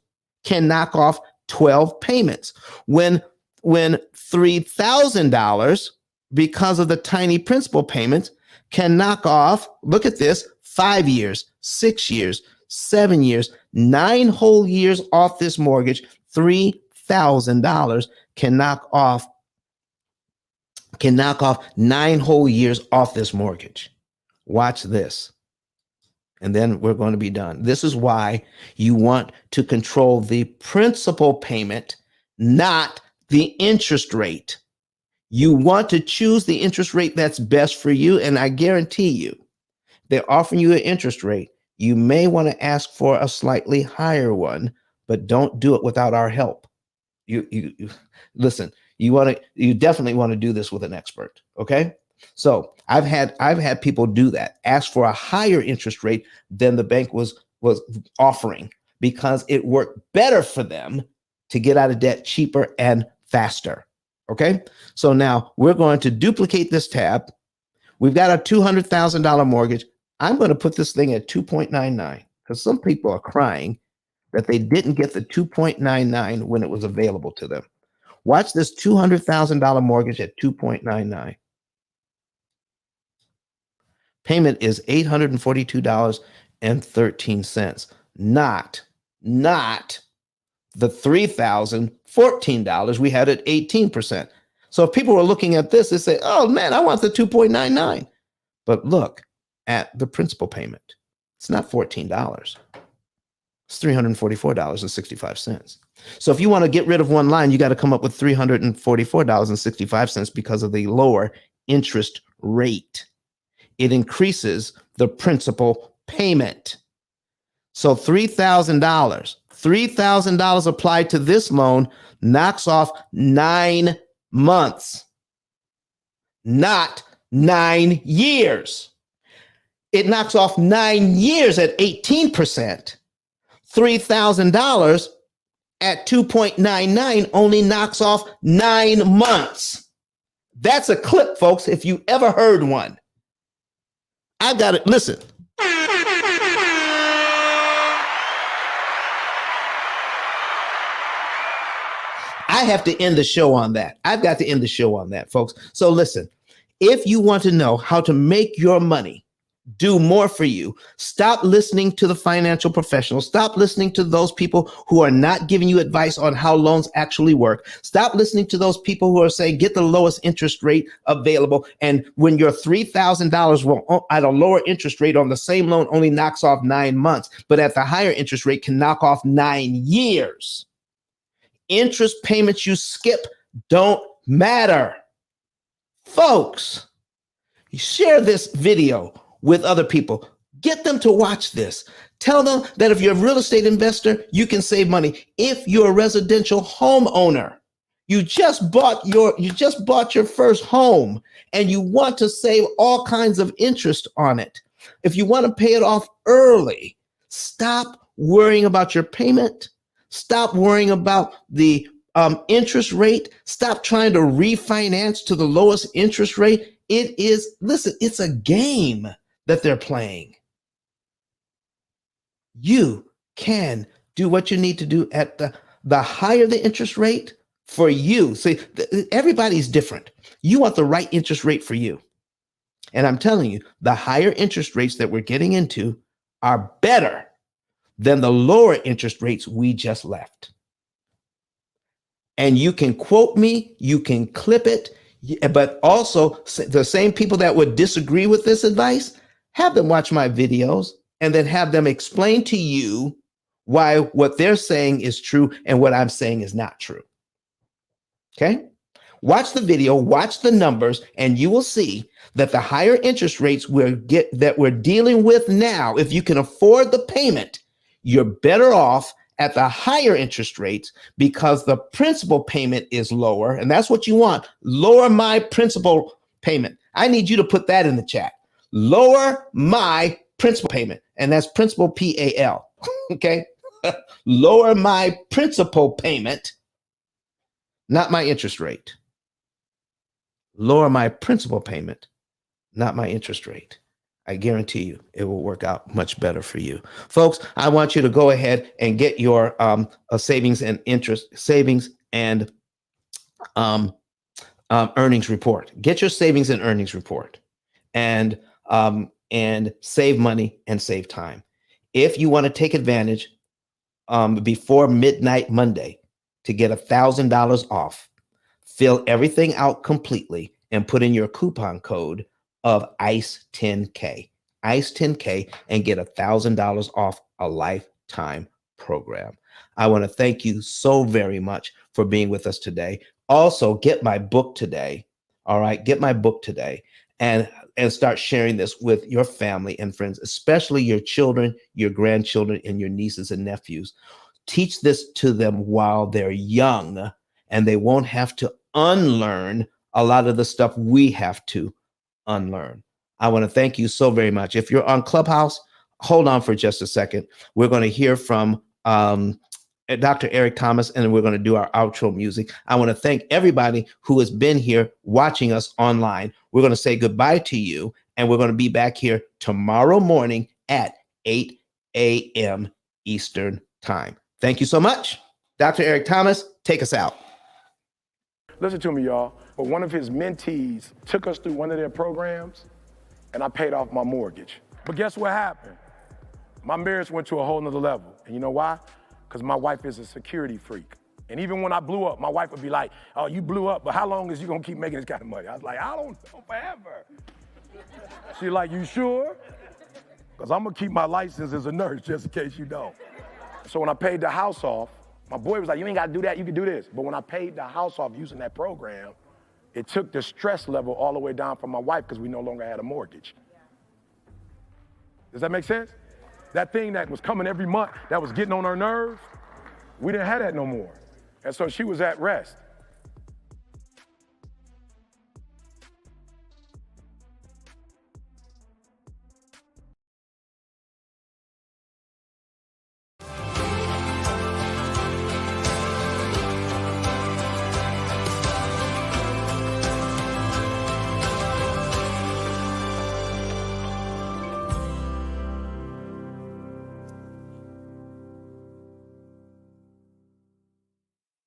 can knock off 12 payments. When $3,000, because of the tiny principal payments, can knock off, look at this, 5 years, 6 years, 7 years, 9 whole years off this mortgage. $3,000 can knock off 9 whole years off this mortgage. Watch this. And then we're going to be done. This is why you want to control the principal payment, not the interest rate. You want to choose the interest rate that's best for you. And I guarantee you, they're offering you an interest rate. You may want to ask for a slightly higher one, but don't do it without our help. You listen, you definitely want to do this with an expert. Okay. So I've had people do that, ask for a higher interest rate than the bank was offering because it worked better for them to get out of debt cheaper and faster. Okay. So now we're going to duplicate this tab. We've got a $200,000 mortgage. I'm going to put this thing at 2.99 because some people are crying that they didn't get the 2.99 when it was available to them. Watch this $200,000 mortgage at 2.99. Payment is $842.13, not the $3,014 we had at 18%. So if people were looking at this, they say, oh man, I want the 2.99. But look at the principal payment. It's not $14. It's $344.65. So if you want to get rid of one line, you got to come up with $344.65 because of the lower interest rate. It increases the principal payment. So $3,000 applied to this loan knocks off 9 months, not 9 years. It knocks off 9 years at 18%. $3,000 at 2.99 only knocks off 9 months. That's a clip, folks, if you ever heard one. I got it. Listen. I have to end the show on that. I've got to end the show on that, folks. So listen, if you want to know how to make your money do more for you, stop listening to the financial professionals. Stop listening to those people who are not giving you advice on how loans actually work. Stop listening to those people who are saying, get the lowest interest rate available. And when your $3,000 at a lower interest rate on the same loan only knocks off 9 months, but at the higher interest rate can knock off 9 years. Interest payments you skip don't matter. Folks, share this video with other people. Get them to watch this. Tell them that if you're a real estate investor, you can save money. If you're a residential homeowner, you just bought your first home and you want to save all kinds of interest on it. If you want to pay it off early, stop worrying about your payment. Stop worrying about the interest rate. Stop trying to refinance to the lowest interest rate. It's a game that they're playing. You can do what you need to do at the higher the interest rate for you. See, everybody's different. You want the right interest rate for you. And I'm telling you, the higher interest rates that we're getting into are better than the lower interest rates we just left. And you can quote me, you can clip it, but also the same people that would disagree with this advice, have them watch my videos and then have them explain to you why what they're saying is true and what I'm saying is not true. Okay? Watch the video, watch the numbers, and you will see that the higher interest rates that we're dealing with now, if you can afford the payment, you're better off at the higher interest rates because the principal payment is lower. And that's what you want. Lower my principal payment. I need you to put that in the chat. Lower my principal payment. And that's principal P.I.L.L. Okay? Lower my principal payment, not my interest rate. Lower my principal payment, not my interest rate. I guarantee you it will work out much better for you. Folks, I want you to go ahead and get your savings and earnings report. Get your savings and earnings report and save money and save time. If you want to take advantage before midnight Monday to get $1,000 off, fill everything out completely and put in your coupon code of ICE10K, ICE10K, and get $1,000 off a lifetime program. I want to thank you so very much for being with us today. Also, get my book today. All right, get my book today and start sharing this with your family and friends, especially your children, your grandchildren, and your nieces and nephews. Teach this to them while they're young, and they won't have to unlearn a lot of the stuff we have to unlearn. I want to thank you so very much. If you're on Clubhouse, hold on for just a second. We're going to hear from Dr. Eric Thomas, and we're going to do our outro music. I want to thank everybody who has been here watching us online. We're going to say goodbye to you, and we're going to be back here tomorrow morning at 8 a.m. Eastern Time. Thank you so much. Dr. Eric Thomas, take us out. Listen to me, y'all. But one of his mentees took us through one of their programs, and I paid off my mortgage. But guess what happened? My marriage went to a whole nother level. And you know why? Because my wife is a security freak. And even when I blew up, my wife would be like, oh, you blew up, but how long is you gonna keep making this kind of money? I was like, I don't know, forever. She's like, you sure? Because I'm gonna keep my license as a nurse just in case you don't. So when I paid the house off, my boy was like, you ain't gotta do that, you can do this. But when I paid the house off using that program, it took the stress level all the way down for my wife because we no longer had a mortgage. Does that make sense? That thing that was coming every month, that was getting on her nerves, we didn't have that no more. And so she was at rest.